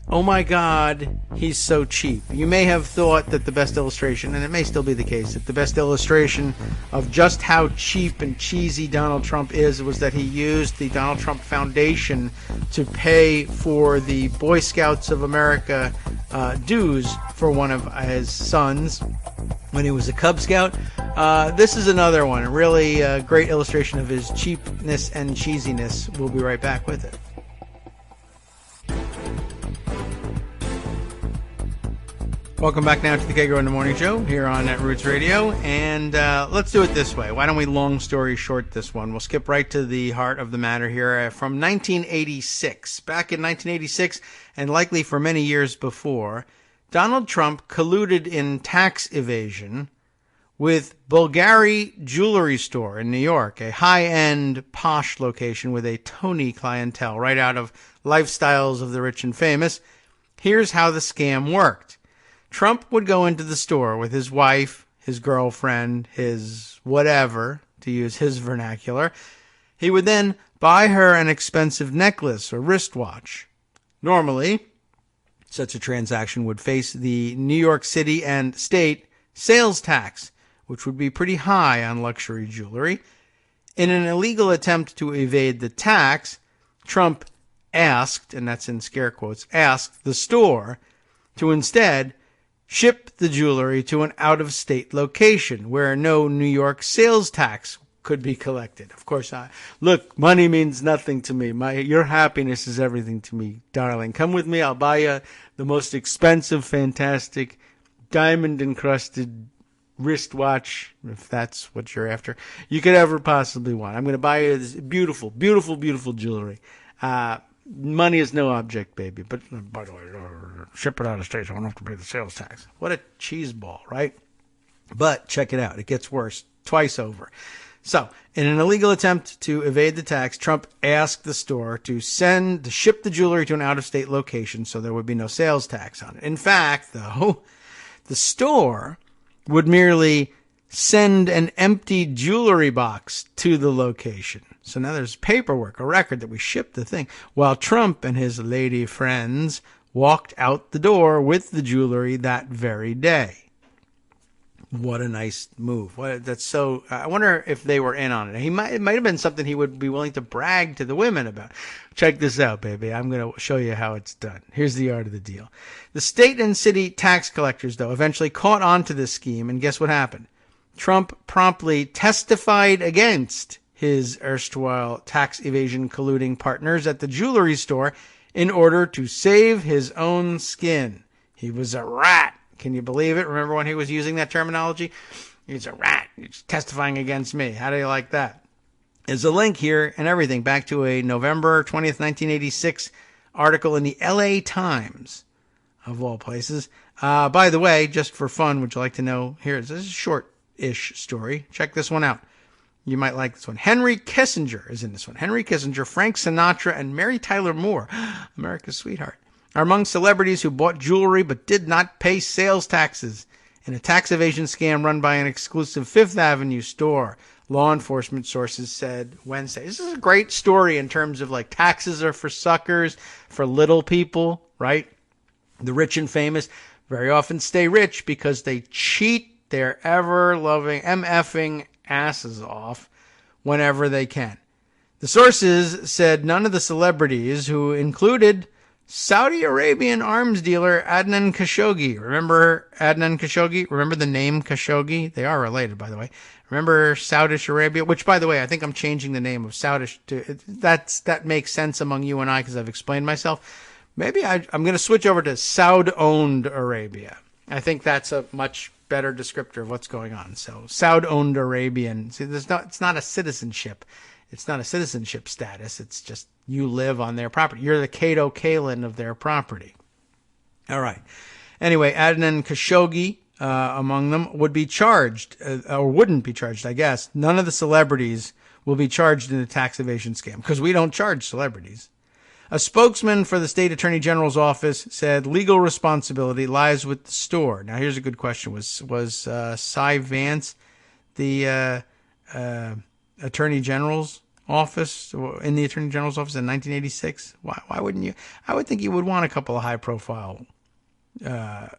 oh my God, he's so cheap. You may have thought that the best illustration, and it may still be the case, that the best illustration of just how cheap and cheesy Donald Trump is was that he used the Donald Trump Foundation to pay for the Boy Scouts of America dues for one of his sons when he was a Cub Scout. This is another one, a really great illustration of his cheapness and cheesiness. We'll be right back with it. Welcome back now to the Kagro in the Morning Show here on Netroots Radio, and let's do it this way. Why don't we long story short this one? We'll skip right to the heart of the matter here from 1986. Back in 1986, and likely for many years before, Donald Trump colluded in tax evasion with Bulgari Jewelry Store in New York, a high-end, posh location with a Tony clientele right out of Lifestyles of the Rich and Famous. Here's how the scam worked. Trump would go into the store with his wife, his girlfriend, his whatever, to use his vernacular. He would then buy her an expensive necklace or wristwatch. Normally, such a transaction would face the New York City and state sales tax, which would be pretty high on luxury jewelry. In an illegal attempt to evade the tax, Trump asked, and that's in scare quotes, asked the store to instead ship the jewelry to an out-of-state location where no New York sales tax could be collected. Of course, look, money means nothing to me. Your happiness is everything to me, darling. Come with me. I'll buy you the most expensive, fantastic, diamond-encrusted wristwatch, if that's what you're after, you could ever possibly want. I'm going to buy you this beautiful, beautiful, beautiful jewelry. Money is no object, baby. But by the way, ship it out of state, so I don't have to pay the sales tax. What a cheese ball, right? But check it out. It gets worse twice over. So, in an illegal attempt to evade the tax, Trump asked the store to ship the jewelry to an out-of-state location so there would be no sales tax on it. In fact, though, the store would merely send an empty jewelry box to the location. So now there's paperwork, a record that we shipped the thing, while Trump and his lady friends walked out the door with the jewelry that very day. What a nice move. I wonder if they were in on it. It might have been something he would be willing to brag to the women about. Check this out, baby. I'm going to show you how it's done. Here's the art of the deal. The state and city tax collectors, though, eventually caught on to this scheme, and guess what happened? Trump promptly testified against his erstwhile tax evasion colluding partners at the jewelry store in order to save his own skin. He was a rat. Can you believe it? Remember when he was using that terminology? He's a rat. He's testifying against me. How do you like that? There's a link here and everything back to a November 20th, 1986 article in the LA Times, of all places. By the way, just for fun, would you like to know? This is a short-ish story. Check this one out. You might like this one. Henry Kissinger is in this one. Henry Kissinger, Frank Sinatra, and Mary Tyler Moore, America's sweetheart, are among celebrities who bought jewelry but did not pay sales taxes in a tax evasion scam run by an exclusive Fifth Avenue store, law enforcement sources said Wednesday. This is a great story in terms of like taxes are for suckers, for little people, right? The rich and famous very often stay rich because they cheat their ever-loving MFing asses off whenever they can. The sources said none of the celebrities, who included Saudi Arabian arms dealer Adnan Khashoggi. Remember Adnan Khashoggi? Remember the name Khashoggi? They are related, by the way. Remember Saudi Arabia? Which, by the way, I think I'm changing the name of Saudi to... That makes sense among you and I because I've explained myself. Maybe I'm going to switch over to Saud-owned Arabia. I think that's a much better descriptor of what's going on. So Saud-owned Arabian. See, it's not a citizenship. It's not a citizenship status. It's just you live on their property. You're the Kato Kalin of their property. All right. Anyway, Adnan Khashoggi, among them, would be charged, or wouldn't be charged, I guess. None of the celebrities will be charged in a tax evasion scam because we don't charge celebrities. A spokesman for the state attorney general's office said legal responsibility lies with the store. Now, here's a good question. Was Cy Vance the attorney general's office, in the attorney general's office in 1986? Why wouldn't you? I would think you would want a couple of high-profile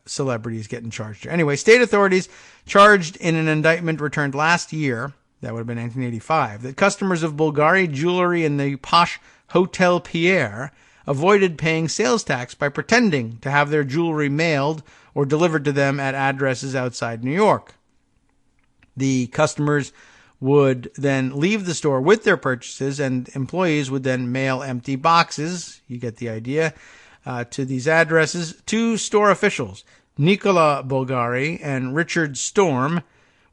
celebrities getting charged. Anyway, state authorities charged in an indictment returned last year, that would have been 1985, that customers of Bulgari jewelry in the posh Hotel Pierre avoided paying sales tax by pretending to have their jewelry mailed or delivered to them at addresses outside New York. The customers would then leave the store with their purchases, and employees would then mail empty boxes, you get the idea, to these addresses. Two store officials, Nicola Bulgari and Richard Storm,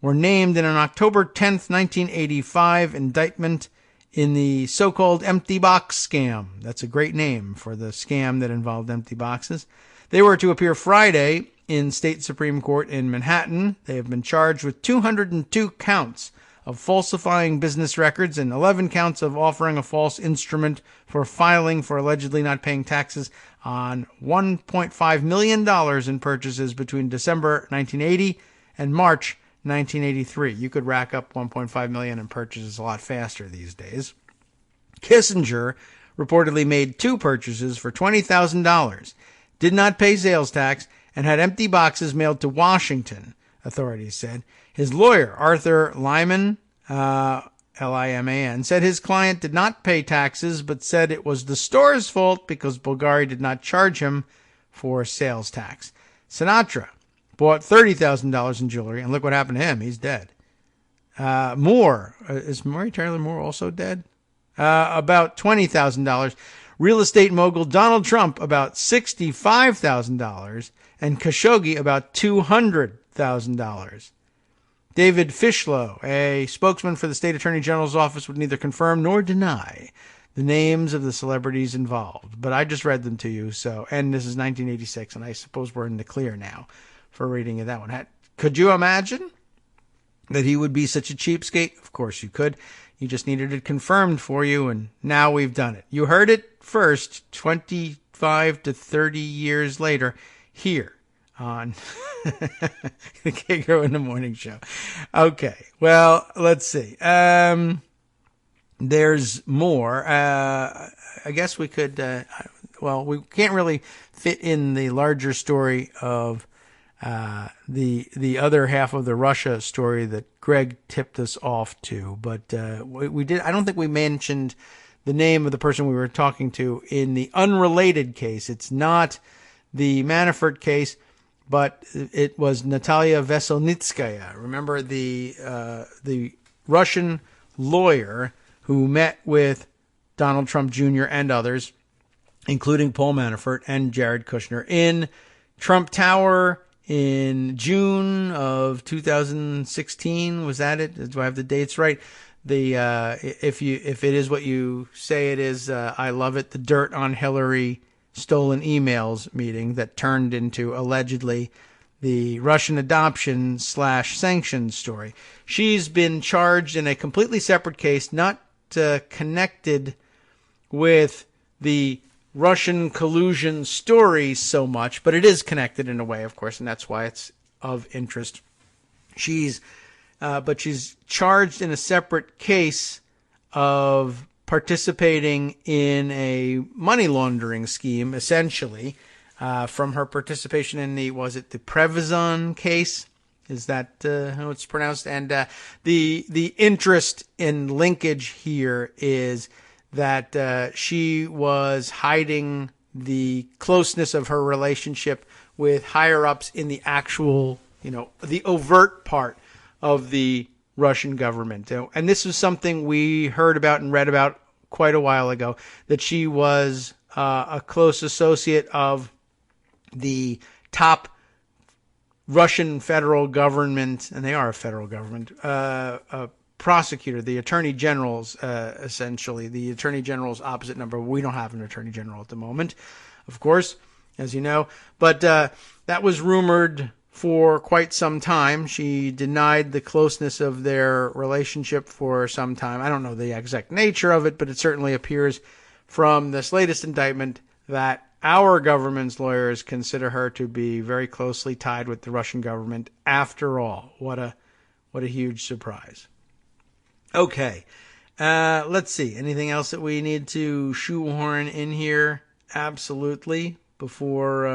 were named in an October 10th, 1985 indictment in the so-called empty box scam. That's a great name for the scam that involved empty boxes. They were to appear Friday in State Supreme Court in Manhattan. They have been charged with 202 counts of falsifying business records and 11 counts of offering a false instrument for filing for allegedly not paying taxes on $1.5 million in purchases between December 1980 and March 1983. You could rack up $1.5 million in purchases a lot faster these days. Kissinger reportedly made two purchases for $20,000, did not pay sales tax, and had empty boxes mailed to Washington, authorities said. His lawyer, Arthur Lyman, Liman, said his client did not pay taxes, but said it was the store's fault because Bulgari did not charge him for sales tax. Sinatra bought $30,000 in jewelry, and look what happened to him. He's dead. Moore, is Mary Tyler Moore also dead? About $20,000. Real estate mogul Donald Trump, about $65,000. And Khashoggi, about $200,000. David Fishlow, a spokesman for the state attorney general's office, would neither confirm nor deny the names of the celebrities involved. But I just read them to you, and this is 1986, and I suppose we're in the clear now for reading of that one. Could you imagine that he would be such a cheapskate? Of course you could. You just needed it confirmed for you, and now we've done it. You heard it first 25 to 30 years later here on the Kagro in the Morning Show. Okay, well, let's see. There's more. I guess we could, we can't really fit in the larger story of the other half of the Russia story that Greg tipped us off to, but we did. I don't think we mentioned the name of the person we were talking to in the unrelated case. It's not the Manafort case, but it was Natalia Veselnitskaya. Remember the Russian lawyer who met with Donald Trump Jr. and others, including Paul Manafort and Jared Kushner, in Trump Tower in June of 2016. Was that it? Do I have the dates right? if it is what you say it is, I love it. The dirt on Hillary stolen emails meeting that turned into allegedly the Russian adoption / sanctions story. She's been charged in a completely separate case, not connected with the Russian collusion story so much, but it is connected in a way, of course, and that's why it's of interest. But she's charged in a separate case of participating in a money laundering scheme, essentially, from her participation in the Prevezon case? Is that how it's pronounced? And the interest in linkage here is that she was hiding the closeness of her relationship with higher-ups in the actual, the overt part of the Russian government. And this was something we heard about and read about quite a while ago, that she was a close associate of the top Russian federal government, and they are a federal government, prosecutor, the attorney general's, essentially, the attorney general's opposite number. We don't have an attorney general at the moment, of course, as you know, but that was rumored for quite some time. She denied the closeness of their relationship for some time. I don't know the exact nature of it, but it certainly appears from this latest indictment that our government's lawyers consider her to be very closely tied with the Russian government. After all, what a huge surprise. Okay, let's see. Anything else that we need to shoehorn in here? Absolutely. Before,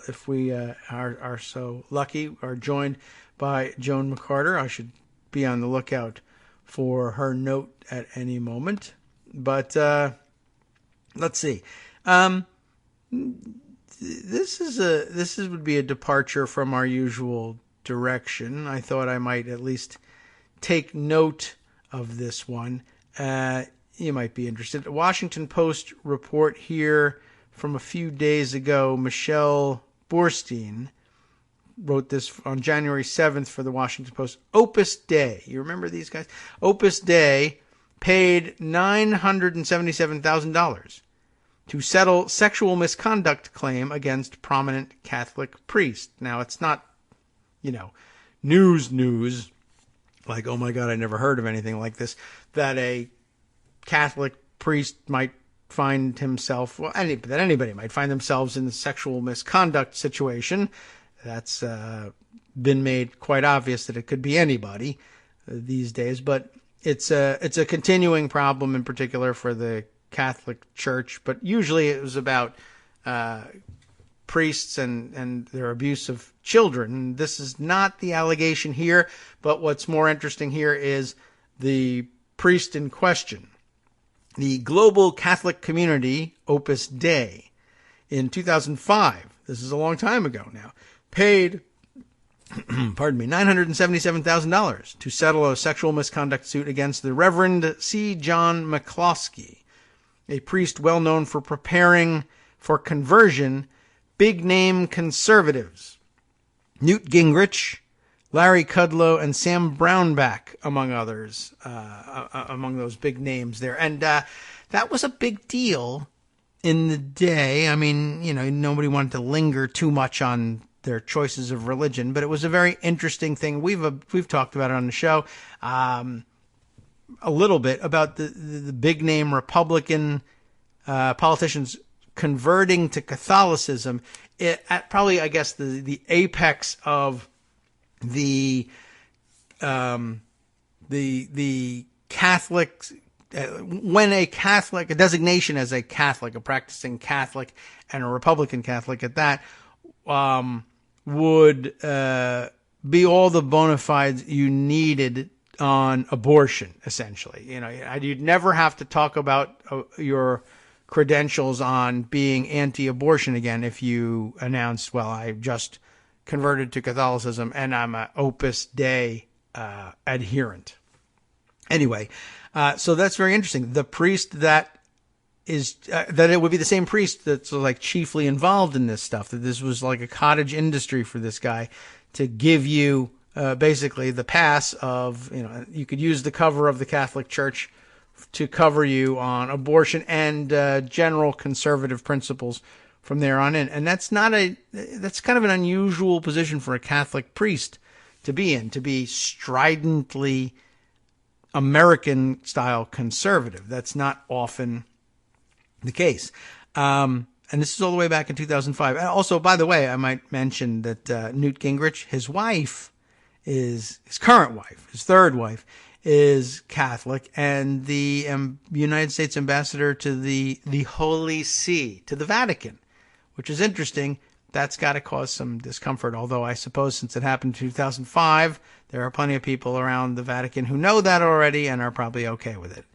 if we are so lucky, are joined by Joan McCarter. I should be on the lookout for her note at any moment. But let's see. This would be a departure from our usual direction. I thought I might at least take note of this one. You might be interested. A Washington Post report here from a few days ago. Michelle Borstein wrote this on January 7th for the Washington Post. Opus Dei. You remember these guys? Opus Dei paid $977,000 to settle sexual misconduct claim against prominent Catholic priest. Now, it's not, news, like, oh my God, I never heard of anything like this, that a Catholic priest might find himself, that anybody might find themselves in the sexual misconduct situation. That's been made quite obvious that it could be anybody these days, but it's a continuing problem in particular for the Catholic Church, but usually it was about priests and their abuse of children. This is not the allegation here, but what's more interesting here is the priest in question. The Global Catholic Community, Opus Dei, in 2005, this is a long time ago now, paid $977,000 to settle a sexual misconduct suit against the Reverend C. John McCloskey, a priest well known for preparing for conversion big-name conservatives, Newt Gingrich, Larry Kudlow, and Sam Brownback, among others, among those big names there. And that was a big deal in the day. I mean, nobody wanted to linger too much on their choices of religion, but it was a very interesting thing. We've talked about it on the show a little bit about the big-name Republican politicians converting to Catholicism at probably, I guess, the apex of the Catholic, when a designation as a Catholic, a practicing Catholic, and a Republican Catholic at that, would be all the bona fides you needed on abortion, essentially. You'd never have to talk about your credentials on being anti-abortion again if you announced, well, I just converted to Catholicism and I'm an Opus Dei adherent. Anyway, so that's very interesting. The priest that it would be the same priest that's like chiefly involved in this stuff, that this was like a cottage industry for this guy to give you basically the pass of, you could use the cover of the Catholic Church to cover you on abortion and general conservative principles from there on in. And that's kind of an unusual position for a Catholic priest to be in, to be stridently American-style conservative. That's not often the case. And this is all the way back in 2005. And also, by the way, I might mention that Newt Gingrich, his current wife, his third wife, is Catholic, and the United States ambassador to the Holy See, to the Vatican, which is interesting. That's got to cause some discomfort, although I suppose since it happened in 2005, there are plenty of people around the Vatican who know that already and are probably okay with it.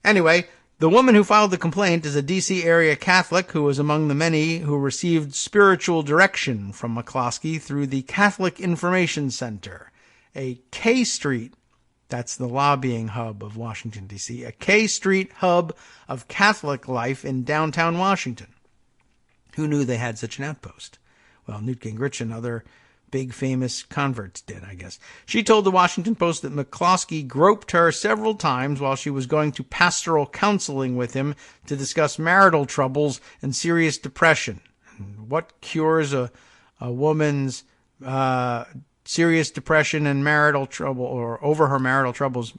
Anyway, the woman who filed the complaint is a D.C. area Catholic who was among the many who received spiritual direction from McCloskey through the Catholic Information Center, a K Street, that's the lobbying hub of Washington, D.C., a K Street hub of Catholic life in downtown Washington. Who knew they had such an outpost? Well, Newt Gingrich and other big famous converts did, I guess. She told the Washington Post that McCloskey groped her several times while she was going to pastoral counseling with him to discuss marital troubles and serious depression. And what cures a woman's serious depression and marital trouble, or over her marital troubles,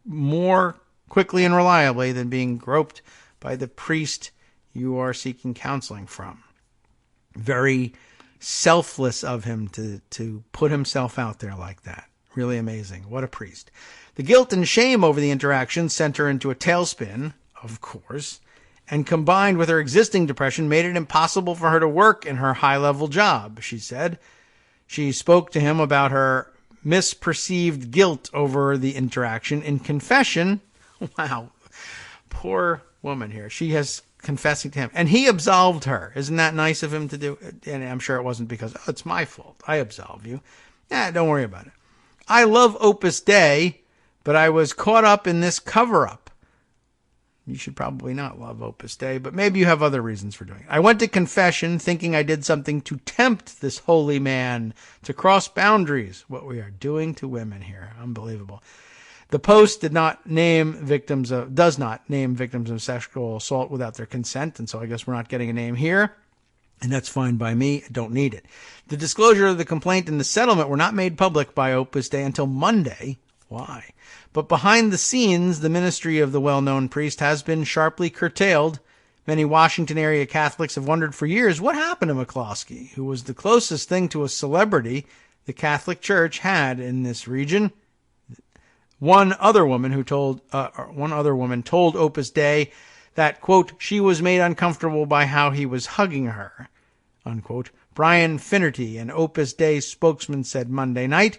more quickly and reliably than being groped by the priest you are seeking counseling from? Very selfless of him to put himself out there like that. Really amazing. What a priest. The guilt and shame over the interaction sent her into a tailspin, of course, and combined with her existing depression made it impossible for her to work in her high-level job, she said. She spoke to him about her misperceived guilt over the interaction in confession. Wow. Poor woman here. She has confessing to him, and he absolved her. Isn't that nice of him to do? And I'm sure it wasn't because, it's my fault, I absolve you. Don't worry about it. I love Opus Dei, but I was caught up in this cover-up. You should probably not love Opus Dei, but maybe you have other reasons for doing it. I went to confession thinking I did something to tempt this holy man to cross boundaries. What we are doing to women here. Unbelievable. The Post does not name victims of sexual assault without their consent, and so I guess we're not getting a name here, and that's fine by me. I don't need it. The disclosure of the complaint and the settlement were not made public by Opus Dei until Monday. Why? But behind the scenes, the ministry of the well-known priest has been sharply curtailed. Many Washington area Catholics have wondered for years what happened to McCloskey, who was the closest thing to a celebrity the Catholic Church had in this region. One other woman told Opus Dei that, quote, she was made uncomfortable by how he was hugging her, unquote. Brian Finnerty, an Opus Dei spokesman, said Monday night.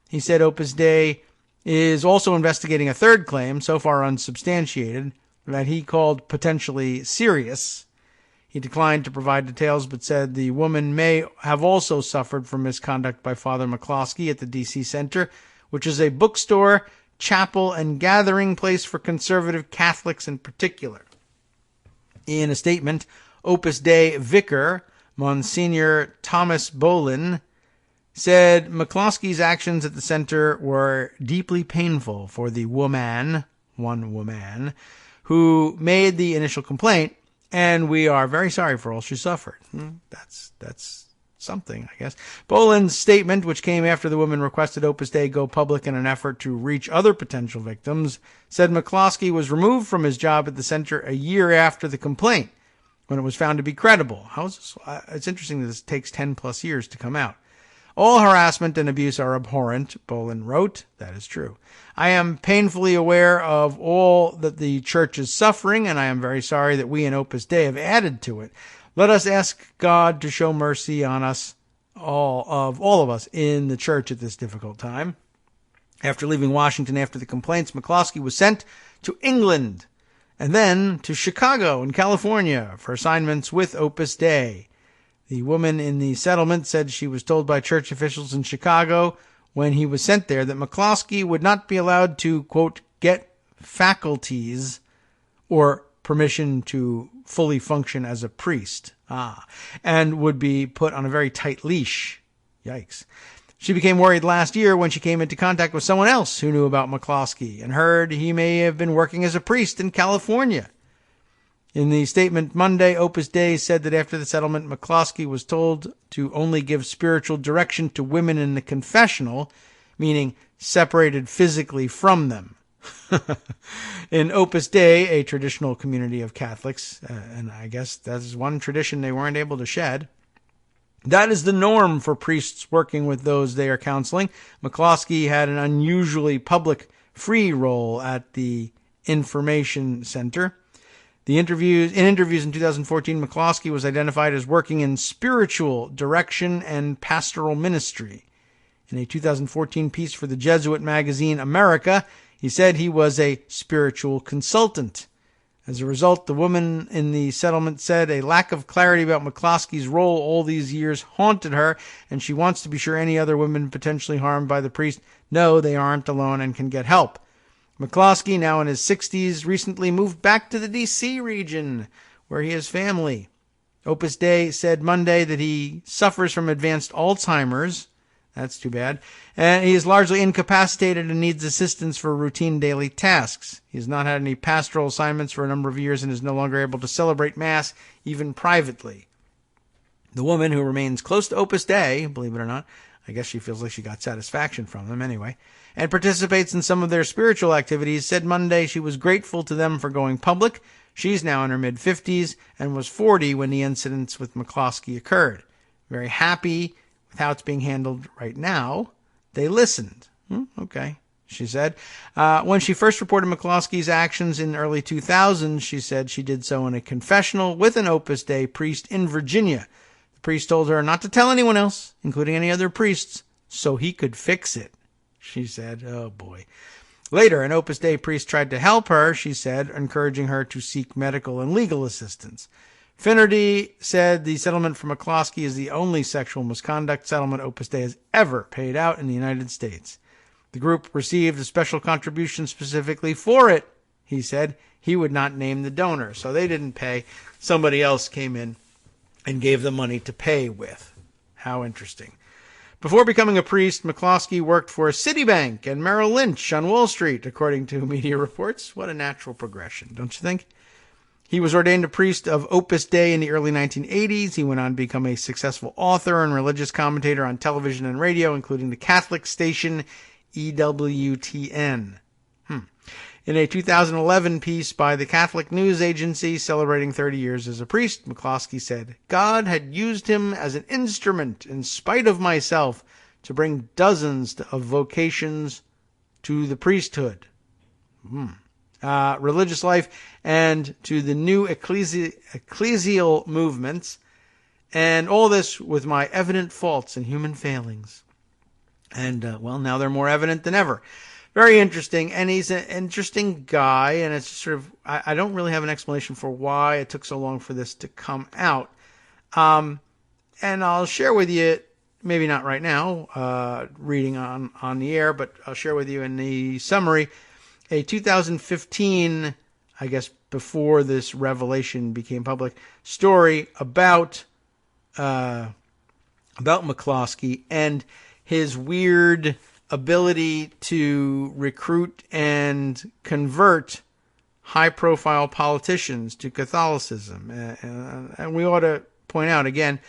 He said Opus Dei is also investigating a third claim, so far unsubstantiated, that he called potentially serious. He declined to provide details, but said the woman may have also suffered from misconduct by Father McCloskey at the D.C. Center, which is a bookstore, chapel, and gathering place for conservative Catholics in particular. In a statement, Opus Dei vicar, Monsignor Thomas Bolin, said McCloskey's actions at the center were deeply painful for the one woman, who made the initial complaint, and we are very sorry for all she suffered. That's something, I guess. Boland's statement, which came after the woman requested Opus Dei go public in an effort to reach other potential victims, said McCloskey was removed from his job at the center a year after the complaint, when it was found to be credible. How is this? It's interesting that this takes 10 plus years to come out. All harassment and abuse are abhorrent, Boland wrote. That is true. I am painfully aware of all that the church is suffering, and I am very sorry that we in Opus Dei have added to it. Let us ask God to show mercy on us, all of us in the church at this difficult time. After leaving Washington after the complaints, McCloskey was sent to England and then to Chicago in California for assignments with Opus Dei. The woman in the settlement said she was told by church officials in Chicago when he was sent there that McCloskey would not be allowed to, quote, get faculties or permission to fully function as a priest, and would be put on a very tight leash. Yikes. She became worried last year when she came into contact with someone else who knew about McCloskey and heard he may have been working as a priest in California. In the statement Monday, Opus Dei said that after the settlement, McCloskey was told to only give spiritual direction to women in the confessional, meaning separated physically from them. In Opus Dei, a traditional community of Catholics, and I guess that's one tradition they weren't able to shed, that is the norm for priests working with those they are counseling. McCloskey had an unusually public, free role at the Information Center. In interviews in 2014, McCloskey was identified as working in spiritual direction and pastoral ministry. In a 2014 piece for the Jesuit magazine America, he said he was a spiritual consultant. As a result, the woman in the settlement said a lack of clarity about McCloskey's role all these years haunted her, and she wants to be sure any other women potentially harmed by the priest know they aren't alone and can get help. McCloskey, now in his 60s, recently moved back to the D.C. region, where he has family. Opus Dei said Monday that he suffers from advanced Alzheimer's. That's too bad. And he is largely incapacitated and needs assistance for routine daily tasks. He has not had any pastoral assignments for a number of years and is no longer able to celebrate Mass, even privately. The woman, who remains close to Opus Dei, believe it or not, I guess she feels like she got satisfaction from them anyway, and participates in some of their spiritual activities, said Monday she was grateful to them for going public. She's now in her mid-50s and was 40 when the incidents with McCloskey occurred. Very happy with how it's being handled right now. They listened. Okay, she said. When she first reported McCloskey's actions in early 2000s, she said she did so in a confessional with an Opus Dei priest in Virginia. The priest told her not to tell anyone else, including any other priests, so he could fix it. She said, oh boy. Later, an Opus Dei priest tried to help her, she said, encouraging her to seek medical and legal assistance. Finnerty said the settlement for McCloskey is the only sexual misconduct settlement Opus Dei has ever paid out in the United States. The group received a special contribution specifically for it, he said. He would not name the donor, so they didn't pay. Somebody else came in and gave them money to pay with. How interesting. Before becoming a priest, McCloskey worked for Citibank and Merrill Lynch on Wall Street, according to media reports. What a natural progression, don't you think? He was ordained a priest of Opus Dei in the early 1980s. He went on to become a successful author and religious commentator on television and radio, including the Catholic station EWTN. In a 2011 piece by the Catholic News Agency celebrating 30 years as a priest, McCloskey said, God had used him as an instrument, in spite of myself, to bring dozens of vocations to the priesthood. Religious life and to the new ecclesial movements, and all this with my evident faults and human failings. And, now they're more evident than ever. Very interesting, and he's an interesting guy, and it's sort of, I don't really have an explanation for why it took so long for this to come out. And I'll share with you, maybe not right now, reading on the air, but I'll share with you in the summary, a 2015, I guess before this revelation became public, story about McCloskey and his weird ability to recruit and convert high-profile politicians to Catholicism. And we ought to point out, again,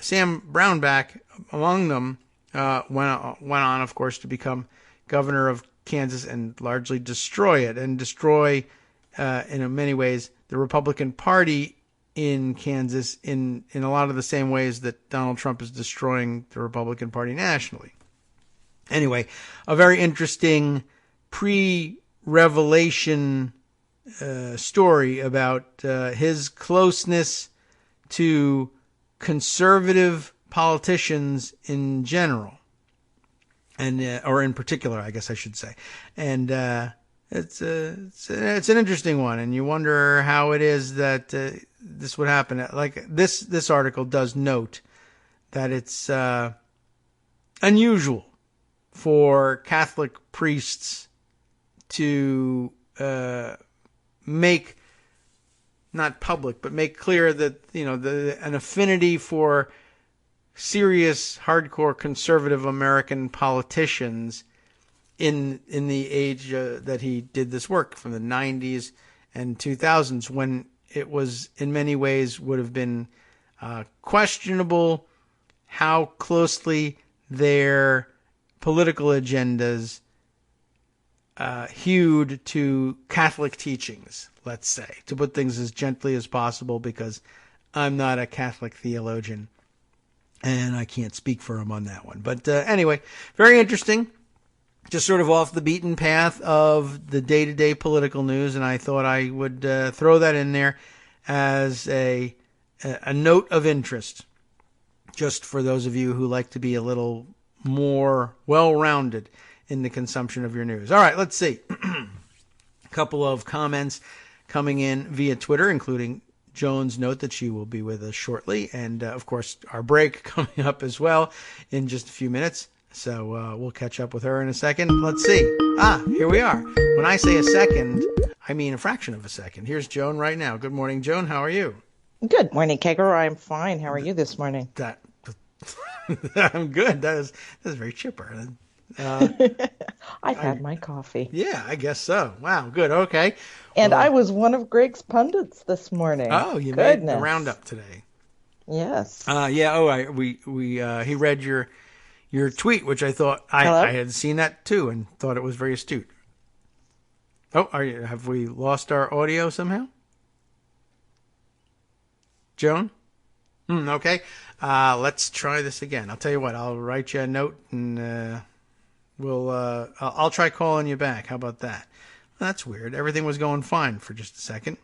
Sam Brownback, among them, went on, of course, to become governor of Kansas and largely destroy it, and destroy, in many ways, the Republican Party in Kansas in a lot of the same ways that Donald Trump is destroying the Republican Party nationally. Anyway, a very interesting pre-revelation story about his closeness to conservative politicians in general, and or in particular, I guess I should say. And it's an interesting one, and you wonder how it is that this would happen. Like this article does note that it's unusual for Catholic priests to make, not public, but make clear that, an affinity for serious, hardcore conservative American politicians in the age that he did this work, from the 90s and 2000s, when it was in many ways would have been questionable how closely their political agendas hewed to Catholic teachings, let's say, to put things as gently as possible, because I'm not a Catholic theologian and I can't speak for him on that one. But anyway, very interesting. Just sort of off the beaten path of the day-to-day political news, and I thought I would throw that in there as a note of interest, just for those of you who like to be a little more well-rounded in the consumption of your news. All right, let's see. A couple of comments coming in via Twitter, including Joan's note that she will be with us shortly, and of course our break coming up as well in just a few minutes. So we'll catch up with her in a second. Let's see. Here we are. When I say a second, I mean a fraction of a second. Here's Joan right now. Good morning, Joan. How are you? Good morning, Kagro. I'm fine. How are you this morning? I'm good. That is very chipper. I've had my coffee. Yeah, I guess so. Wow, good. Okay. And I was one of Greg's pundits this morning. Oh, you made the roundup today. Yes. Yeah. Oh, he read your tweet, which I thought I had seen that too, and thought it was very astute. Oh, have we lost our audio somehow? Joan? Okay. Let's try this again. I'll tell you what. I'll write you a note, and I'll try calling you back. How about that? That's weird. Everything was going fine for just a second.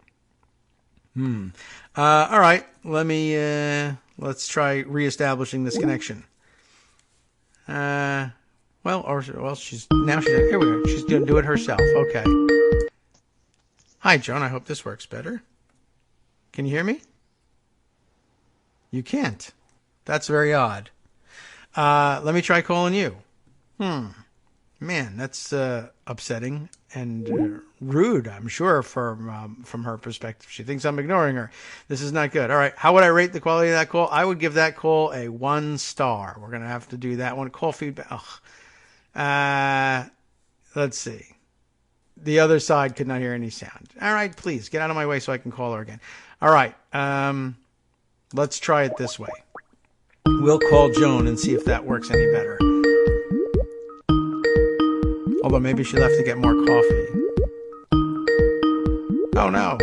All right. Let's try reestablishing this connection. Here we go. She's going to do it herself. Okay. Hi, Joan. I hope this works better. Can you hear me? You can't. That's very odd. Let me try calling you. Man, that's upsetting and rude, I'm sure, from her perspective. She thinks I'm ignoring her. This is not good. All right, how would I rate the quality of that call? I would give that call a 1 star. We're going to have to do that one. Call feedback. Let's see. The other side could not hear any sound. All right, please, get out of my way so I can call her again. All right, let's try it this way. We'll call Joan and see if that works any better. Although maybe she left to get more coffee. Oh, no.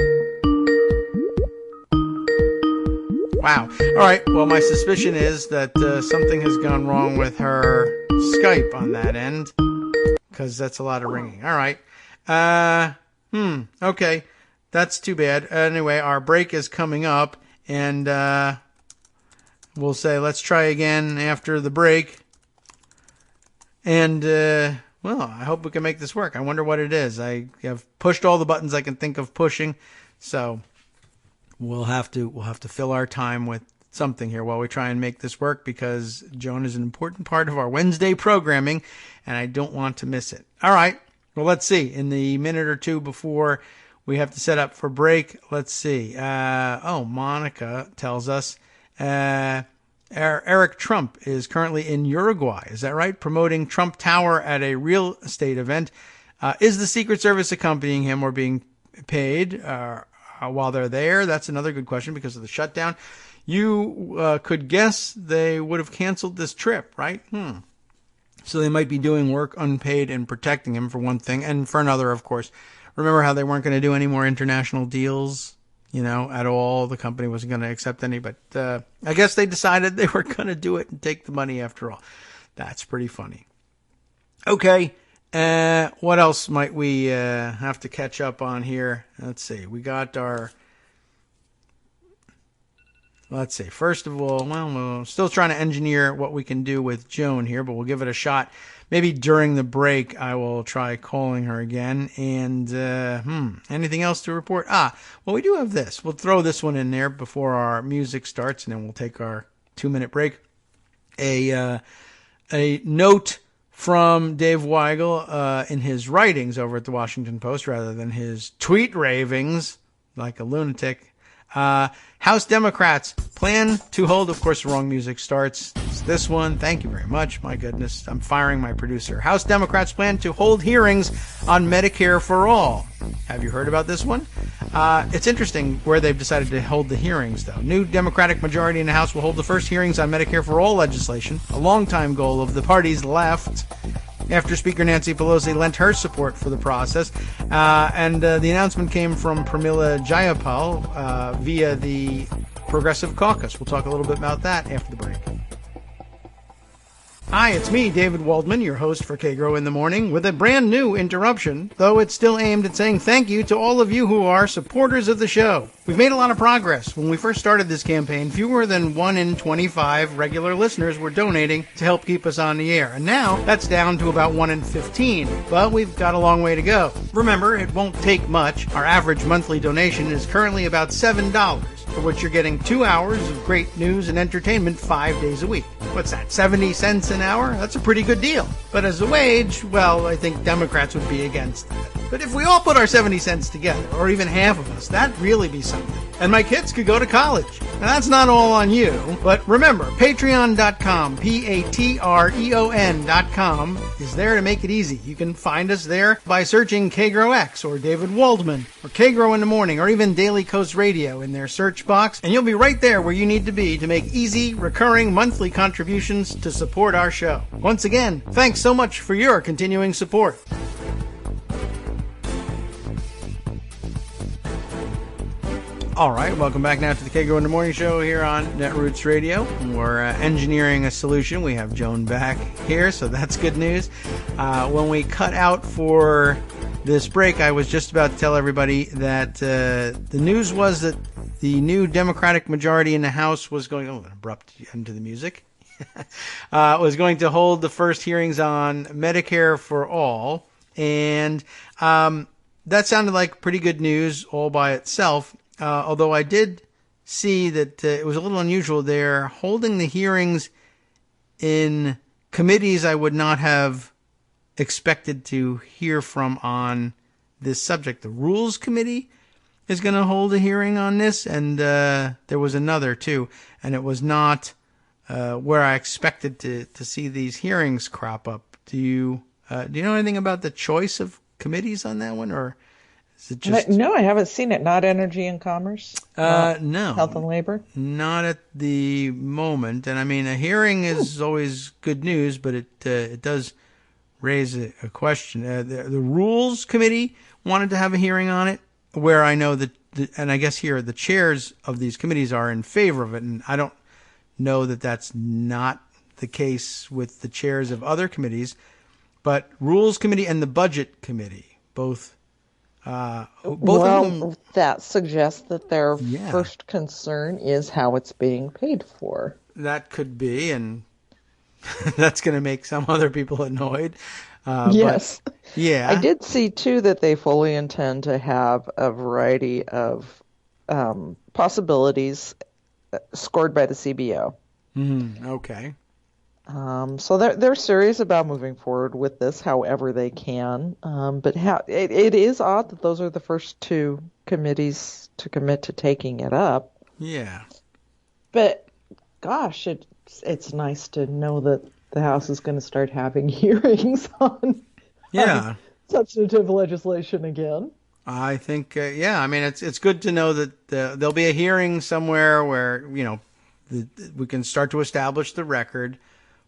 Wow. All right. Well, my suspicion is that something has gone wrong with her Skype on that end, because that's a lot of ringing. All right. Okay. That's too bad. Anyway, our break is coming up, and we'll say let's try again after the break. And, well, I hope we can make this work. I wonder what it is. I have pushed all the buttons I can think of pushing, so we'll have to fill our time with something here while we try and make this work, because Joan is an important part of our Wednesday programming, and I don't want to miss it. All right. Well, let's see. In the minute or two before we have to set up for break, let's see. Monica tells us Eric Trump is currently in Uruguay. Is that right? Promoting Trump Tower at a real estate event. Is the Secret Service accompanying him or being paid while they're there? That's another good question because of the shutdown. You could guess they would have canceled this trip, right? So they might be doing work unpaid and protecting him, for one thing. And for another, of course, remember how they weren't going to do any more international deals? At all. The company wasn't going to accept any, but I guess they decided they were going to do it and take the money after all. That's pretty funny. Okay, what else might we have to catch up on here? Let's see. We got let's see. First of all, we're still trying to engineer what we can do with Joan here, but we'll give it a shot. Maybe during the break, I will try calling her again. And, anything else to report? Well, we do have this. We'll throw this one in there before our music starts, and then we'll take our 2-minute break. A note from Dave Weigel in his writings over at the Washington Post, rather than his tweet ravings like a lunatic. House Democrats plan to hold, of course, the wrong music starts. It's this one. Thank you very much. My goodness, I'm firing my producer. House Democrats plan to hold hearings on Medicare for All. Have you heard about this one? It's interesting where they've decided to hold the hearings, though. New Democratic majority in the House will hold the first hearings on Medicare for All legislation, a longtime goal of the party's left, after Speaker Nancy Pelosi lent her support for the process. And the announcement came from Pramila Jayapal via the Progressive Caucus. We'll talk a little bit about that after the break. Hi, it's me, David Waldman, your host for Kagro in the Morning, with a brand new interruption, though it's still aimed at saying thank you to all of you who are supporters of the show. We've made a lot of progress. When we first started this campaign, fewer than 1 in 25 regular listeners were donating to help keep us on the air. And now that's down to about 1 in 15. But we've got a long way to go. Remember, it won't take much. Our average monthly donation is currently about $7, for which you're getting 2 hours of great news and entertainment 5 days a week. What's that, 70 cents an hour? That's a pretty good deal. But as a wage, well, I think Democrats would be against that. But if we all put our 70 cents together, or even half of us, that'd really be something. And my kids could go to college. Now, that's not all on you. But remember, patreon.com, Patreon.com, is there to make it easy. You can find us there by searching Kagro X or David Waldman or Kagro in the Morning or even Daily Coast Radio in their search box. And you'll be right there where you need to be to make easy, recurring monthly contributions to support our show. Once again, thanks so much for your continuing support. All right, welcome back now to the Kagro in the Morning Show here on Netroots Radio. We're engineering a solution. We have Joan back here, so that's good news. When we cut out for this break, I was just about to tell everybody that the news was that the new Democratic majority in the House was going, an abrupt end to the music, was going to hold the first hearings on Medicare for All. And that sounded like pretty good news all by itself. Although I did see that it was a little unusual. They're holding the hearings in committees I would not have expected to hear from on this subject. The Rules Committee is going to hold a hearing on this, and there was another too, and it was not where I expected to see these hearings crop up. Do you know anything about the choice of committees on that one, or is it just... No, I haven't seen it. Not Energy and Commerce? No. Health and Labor? Not at the moment. And I mean, a hearing is always good news, but it does raise a question. The Rules Committee wanted to have a hearing on it, where I know that, and I guess here the chairs of these committees are in favor of it, and I don't know that that's not the case with the chairs of other committees, but Rules Committee and the Budget Committee, both of them, that suggests that their first concern is how it's being paid for. That could be, and that's going to make some other people annoyed. Yes. But, yeah. I did see, too, that they fully intend to have a variety of possibilities scored by the CBO. Okay. So they're serious about moving forward with this however they can. But it is odd that those are the first two committees to commit to taking it up. Yeah. But gosh, it's nice to know that the House is going to start having hearings on substantive legislation again. I think, I mean, it's good to know that there'll be a hearing somewhere where, we can start to establish the record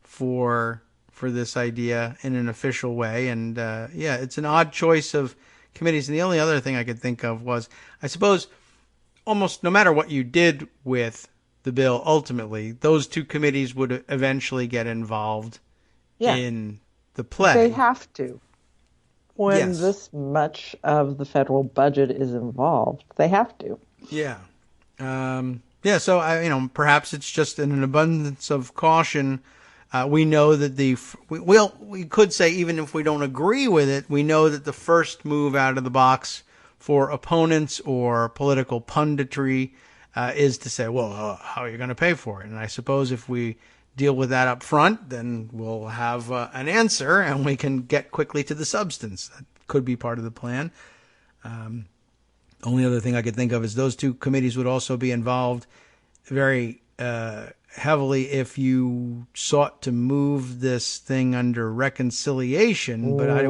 for this idea in an official way. And, it's an odd choice of committees. And the only other thing I could think of was, I suppose, almost no matter what you did with the bill, ultimately, those two committees would eventually get involved in the play. They have to. When this much of the federal budget is involved, they have to. Yeah. So, perhaps it's just in an abundance of caution. We know that we could say, even if we don't agree with it, we know that the first move out of the box for opponents or political punditry is to say, well, how are you going to pay for it? And I suppose if we deal with that up front, then we'll have an answer and we can get quickly to the substance. That could be part of the plan. Only other thing I could think of is those two committees would also be involved very heavily if you sought to move this thing under reconciliation, but I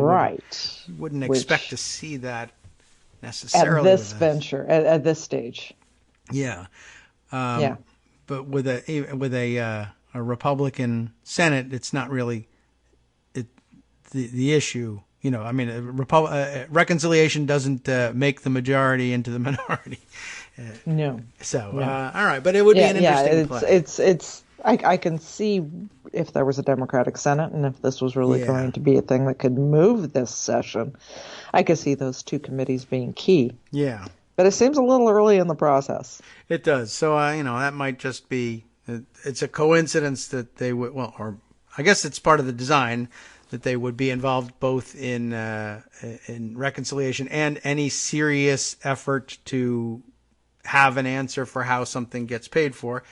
wouldn't expect to see that necessarily at this venture, at this stage. Yeah. Yeah. But with a Republican Senate, it's not really the issue. You know, I mean, reconciliation doesn't make the majority into the minority. No. So, all right, but it would be an interesting play. It's. I can see if there was a Democratic Senate and if this was really going to be a thing that could move this session, I could see those two committees being key. Yeah. But it seems a little early in the process. It does. So, that might just be, it's a coincidence that they would, well, or I guess it's part of the design that they would be involved both in reconciliation and any serious effort to have an answer for how something gets paid for.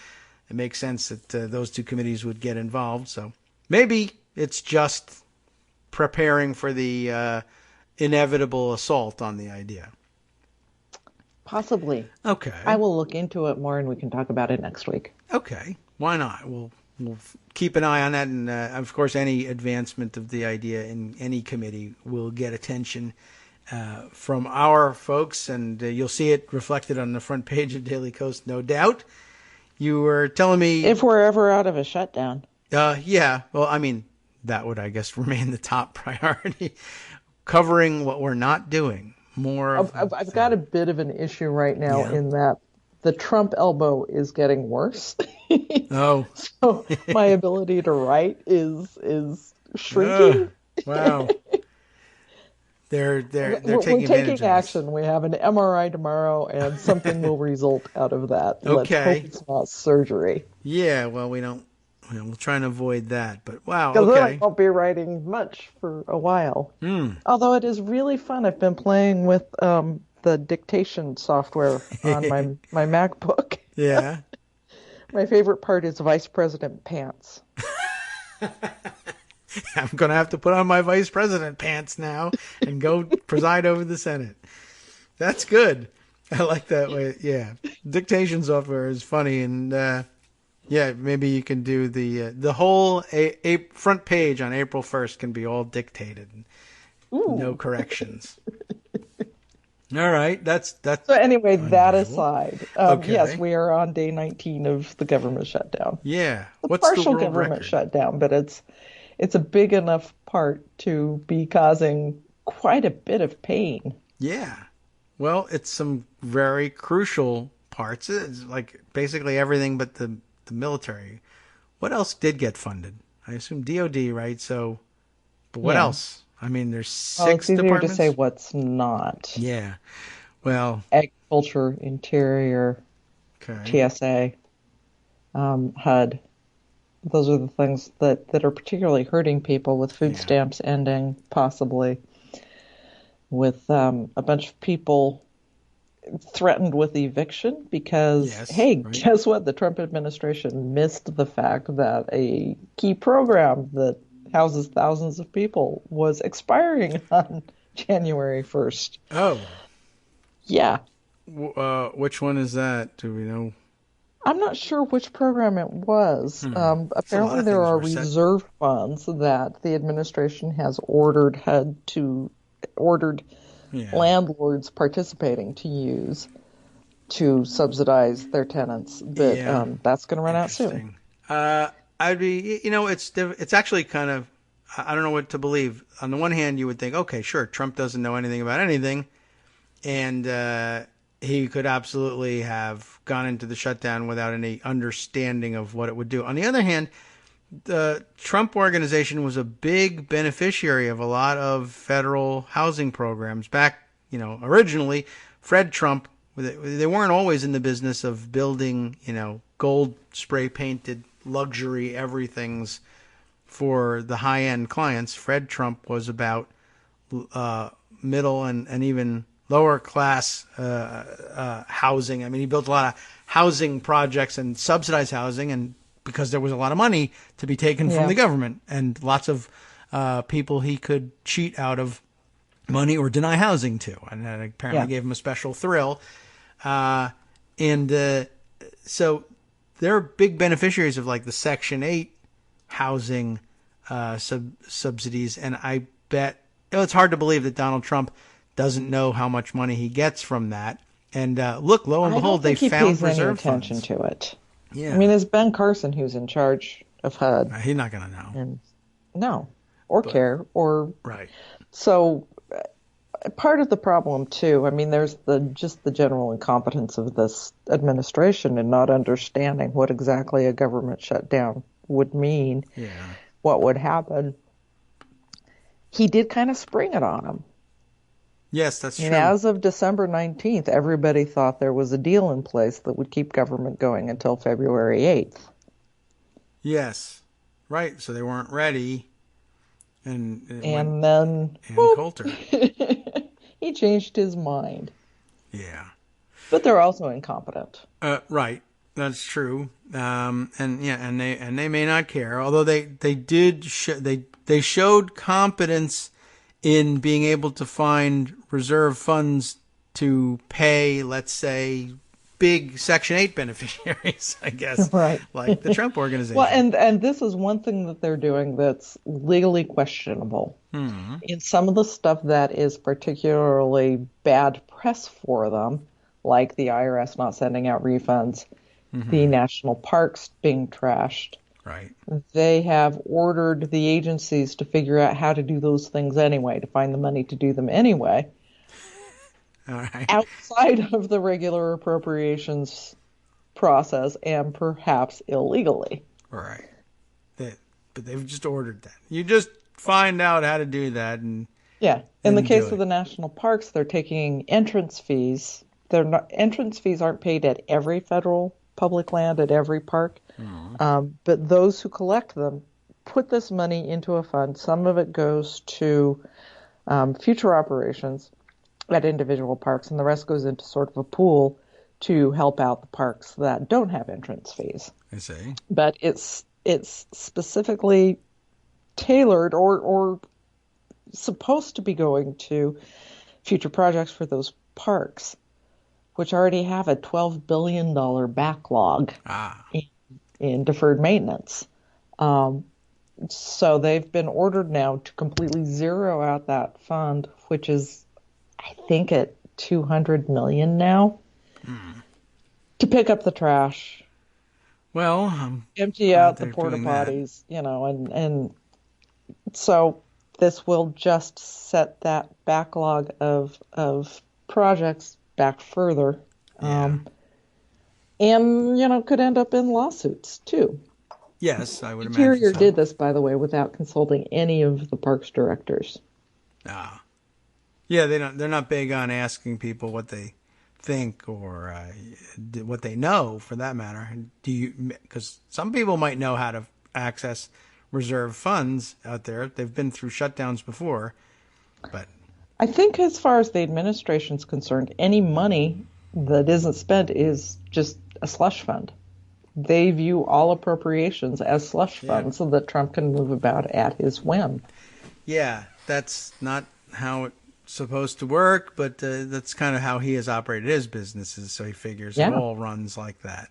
It makes sense that those two committees would get involved. So maybe it's just preparing for the inevitable assault on the idea. Possibly. Okay. I will look into it more and we can talk about it next week. Okay. Why not? We'll keep an eye on that. And, of course, any advancement of the idea in any committee will get attention from our folks. And you'll see it reflected on the front page of Daily Coast, no doubt. You were telling me... If we're ever out of a shutdown. Yeah. Well, I mean, that would, I guess, remain the top priority. Covering what we're not doing. I've got a bit of an issue right now in that the Trump elbow is getting worse. Oh. So my ability to write is shrinking. Wow. They're taking action. We have an MRI tomorrow, and something will result out of that. Okay. Let's hope it's not surgery. Yeah. Well, we'll try and avoid that. But wow. Because okay. I won't be writing much for a while. Although it is really fun. I've been playing with the dictation software on my MacBook. Yeah. My favorite part is Vice President pants. I'm going to have to put on my vice president pants now and go preside over the Senate. That's good. I like that way. Yeah. Dictation software is funny. And, maybe you can do the whole front page on April 1st can be all dictated. Ooh. No corrections. All right. That's so anyway, unusual. That aside, okay. Yes, we are on day 19 of the government shutdown. Yeah. What's partial the government record? Shutdown, but it's a big enough part to be causing quite a bit of pain. Yeah. Well, it's some very crucial parts. It's like basically everything but the military. What else did get funded? I assume DOD, right? So, but what else? I mean, there's 6 it's easier departments. To say what's not. Yeah. Well, agriculture, interior, TSA, HUD. Those are the things that are particularly hurting people, with food stamps ending, possibly, with a bunch of people threatened with eviction because, guess what? The Trump administration missed the fact that a key program that houses thousands of people was expiring on January 1st. Oh. Yeah. Which one is that? Do we know? I'm not sure which program it was. Apparently there are reserve funds that the administration has ordered landlords participating to use to subsidize their tenants. But that's going to run out soon. I'd be, it's actually kind of, I don't know what to believe. On the one hand, you would think, okay, sure, Trump doesn't know anything about anything. And he could absolutely have gone into the shutdown without any understanding of what it would do. On the other hand, the Trump organization was a big beneficiary of a lot of federal housing programs. Back, originally, Fred Trump, they weren't always in the business of building, gold spray painted luxury everythings for the high-end clients. Fred Trump was about middle and even lower class housing. I mean, he built a lot of housing projects and subsidized housing, and because there was a lot of money to be taken from the government and lots of people he could cheat out of money or deny housing to. And that apparently gave them a special thrill. So they're big beneficiaries of like the Section 8 housing subsidies. And I bet it's hard to believe that Donald Trump doesn't know how much money he gets from that. And look, lo and behold, they found reserve funds. I don't think he pays any attention to it. Yeah. I mean, it's Ben Carson who's in charge of HUD. He's not going to know. And care. Right. So part of the problem, too, I mean, there's just the general incompetence of this administration and not understanding what exactly a government shutdown would mean, what would happen. He did kind of spring it on him. Yes, that's true. And as of December 19th, everybody thought there was a deal in place that would keep government going until February 8th. Yes, right. So they weren't ready. And then Coulter. He changed his mind. Yeah. But they're also incompetent. Right. That's true. And they may not care. Although they showed competence in being able to find reserve funds to pay, let's say, big Section 8 beneficiaries, I guess, right? Like the Trump Organization. Well, and this is one thing that they're doing that's legally questionable. Mm-hmm. In some of the stuff that is particularly bad press for them, like the IRS not sending out refunds, the national parks being trashed. Right. They have ordered the agencies to figure out how to do those things anyway, to find the money to do them anyway. All right. Outside of the regular appropriations process and perhaps illegally. Right. But they've just ordered that. You just find out how to do that. In the case of the national parks, they're taking entrance fees. Entrance fees aren't paid at every federal public land at every park. But those who collect them put this money into a fund. Some of it goes to future operations at individual parks, and the rest goes into sort of a pool to help out the parks that don't have entrance fees. I see. But it's specifically tailored or supposed to be going to future projects for those parks, which already have a $12 billion backlog in deferred maintenance. So they've been ordered now to completely zero out that fund, which is, I think, at $200 million now, to pick up the trash. Well, empty out the porta potties, and so this will just set that backlog of projects back further, and could end up in lawsuits too. Yes, I would imagine. Interior did this, by the way, without consulting any of the parks directors. Yeah, they're not big on asking people what they think or what they know, for that matter. Because some people might know how to access reserve funds out there. They've been through shutdowns before, but I think as far as the administration's concerned, any money that isn't spent is just a slush fund. They view all appropriations as slush funds so that Trump can move about at his whim. Yeah, that's not how it's supposed to work, but that's kind of how he has operated his businesses, so he figures it all runs like that.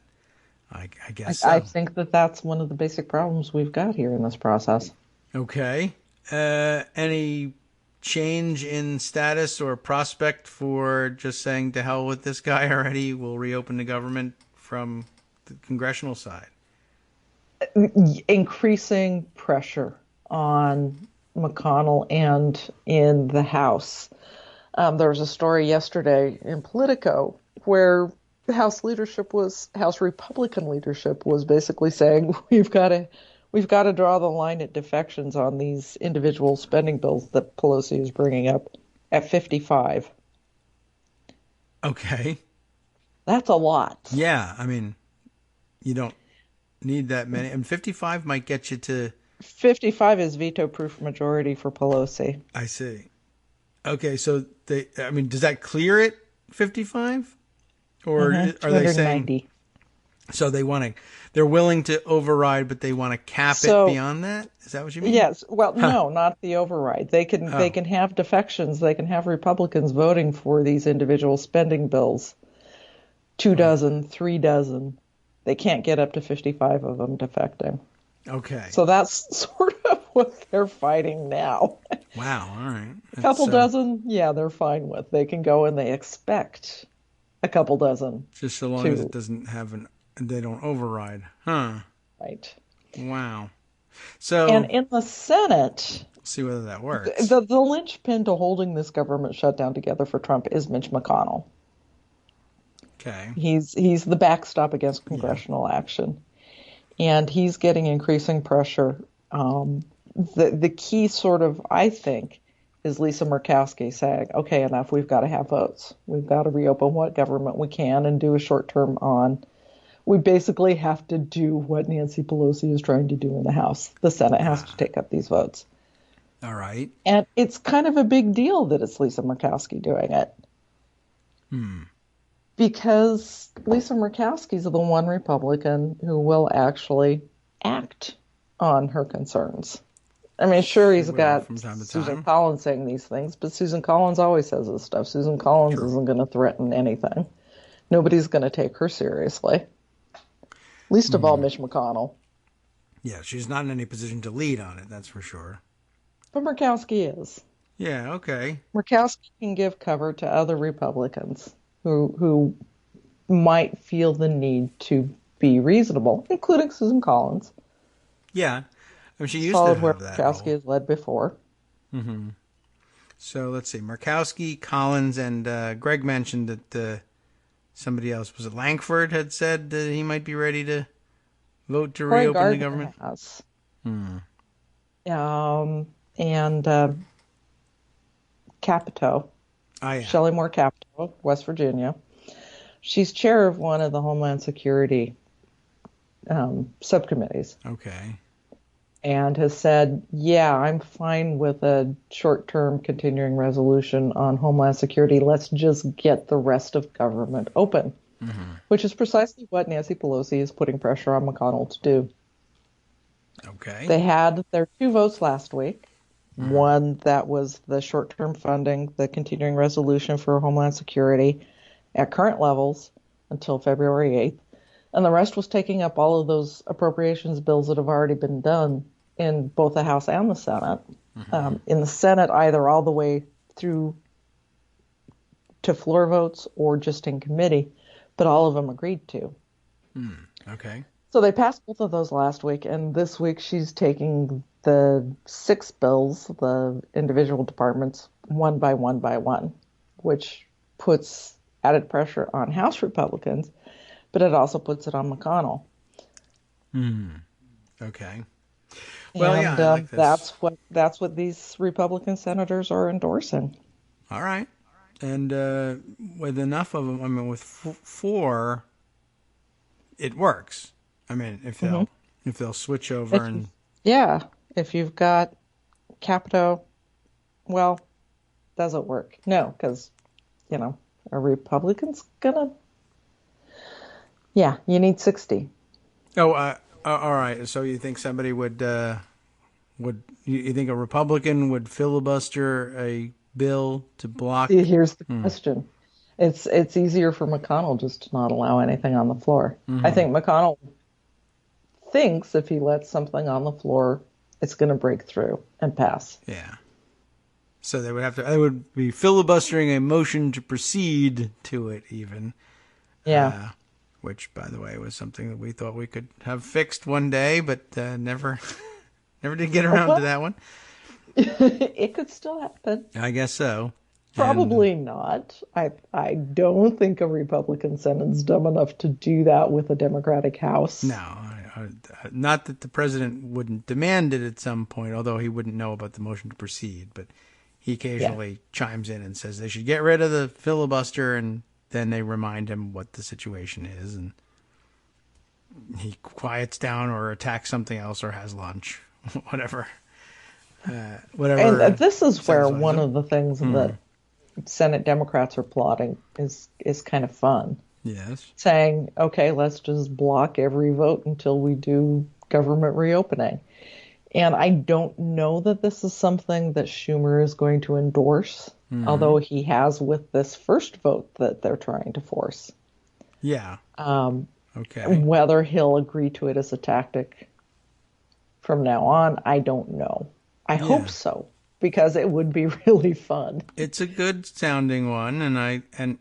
I guess so. I think that's one of the basic problems we've got here in this process. Okay. Any change in status or prospect for just saying to hell with this guy already? We'll reopen the government from the congressional side. Increasing pressure on McConnell and in the House. There was a story yesterday in Politico where the House Republican leadership was basically saying we've got to draw the line at defections on these individual spending bills that Pelosi is bringing up at 55. Okay. That's a lot. Yeah, I mean, you don't need that many. And 55 might get you to... 55 is veto-proof majority for Pelosi. I see. Okay, so does that clear it, 55? Or are they saying... So they're willing to override, but they want to cap it beyond that? Is that what you mean? Yes. Well, no, not the override. They can have defections. They can have Republicans voting for these individual spending bills. 2 dozen, 3 dozen. They can't get up to 55 of them defecting. Okay. So that's sort of what they're fighting now. Wow. All right. A couple dozen, yeah, they're fine with. They can go and they expect a couple dozen. Just so long as it doesn't have they don't override. Huh. Right. Wow. So. And in the Senate. See whether that works. The linchpin to holding this government shutdown together for Trump is Mitch McConnell. Okay. He's the backstop against congressional action. And he's getting increasing pressure. The key sort of, I think, is Lisa Murkowski saying, okay, enough, we've got to have votes. We've got to reopen what government we can and do a short term on. We basically have to do what Nancy Pelosi is trying to do in the House. The Senate has to take up these votes. All right. And it's kind of a big deal that it's Lisa Murkowski doing it. Because Lisa Murkowski is the one Republican who will actually act on her concerns. I mean, sure, he's got Susan Collins saying these things, but Susan Collins always says this stuff. Susan Collins isn't going to threaten anything. Nobody's going to take her seriously. Least of all, Mitch McConnell. Yeah, she's not in any position to lead on it, that's for sure. But Murkowski is. Yeah, okay. Murkowski can give cover to other Republicans who might feel the need to be reasonable, including Susan Collins. Yeah. I mean, she used to have where that Murkowski role. has led before. Mm-hmm. So let's see. Murkowski, Collins, and Greg mentioned that somebody else, was it Lankford, had said that he might be ready to vote to reopen the government? Has. Hmm. And Capito. Oh, yeah. Shelley Moore Capito, West Virginia. She's chair of one of the Homeland Security subcommittees. Okay. And has said, yeah, I'm fine with a short-term continuing resolution on Homeland Security. Let's just get the rest of government open, which is precisely what Nancy Pelosi is putting pressure on McConnell to do. Okay. They had their 2 votes last week. One that was the short-term funding, the continuing resolution for Homeland Security at current levels until February 8th. And the rest was taking up all of those appropriations bills that have already been done in both the House and the Senate. In the Senate, either all the way through to floor votes or just in committee, but all of them agreed to. Okay. So they passed both of those last week, and this week she's taking the 6 bills, the individual departments, one by one, which puts added pressure on House Republicans, but it also puts it on McConnell. Okay. Well, and, I like this. that's what these Republican senators are endorsing. All right. And with enough of them, I mean, with 4, it works. I mean, if they'll switch over if you've got Capito, well, does it work? No, because, a Republican's gonna, you need 60. Oh, all right. So you think somebody would you think a Republican would filibuster a bill to block? Here's the question. It's easier for McConnell just to not allow anything on the floor. I think McConnell thinks if he lets something on the floor, it's going to break through and pass. Yeah. So they would be filibustering a motion to proceed to it even. Yeah. Which, by the way, was something that we thought we could have fixed one day, but never did get around to that one. It could still happen. I guess so. Probably not. I don't think a Republican Senate's dumb enough to do that with a Democratic House. No, not that the president wouldn't demand it at some point, although he wouldn't know about the motion to proceed. But he occasionally chimes in and says they should get rid of the filibuster, and then they remind him what the situation is, and he quiets down or attacks something else or has lunch, whatever. Whatever. And this is where one of the things that Senate Democrats are plotting is kind of fun. Yes. saying, okay, let's just block every vote until we do government reopening. And I don't know that this is something that Schumer is going to endorse, although he has with this first vote that they're trying to force. Yeah. Okay. Whether he'll agree to it as a tactic from now on, I don't know. I hope so, because it would be really fun. It's a good sounding one, and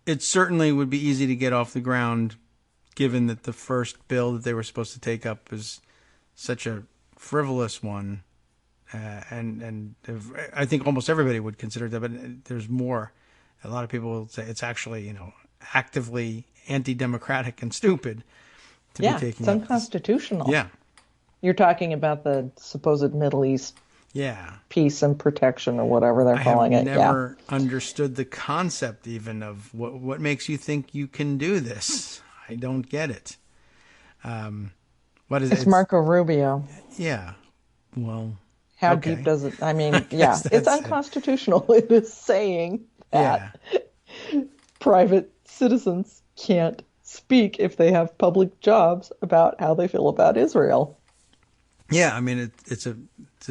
it certainly would be easy to get off the ground, given that the first bill that they were supposed to take up is such a frivolous one, and I think almost everybody would consider that. But there's more. A lot of people will say it's actually, actively anti-democratic and stupid to be taking. It's unconstitutional. Yeah. You're talking about the supposed Middle East peace and protection, or whatever they're calling it. I have never understood the concept even of what makes you think you can do this. I don't get it. What is it? It's Marco Rubio. Yeah. Well, how deep does it? I mean, it's unconstitutional. It is saying that private citizens can't speak if they have public jobs about how they feel about Israel. Yeah, I mean, it's a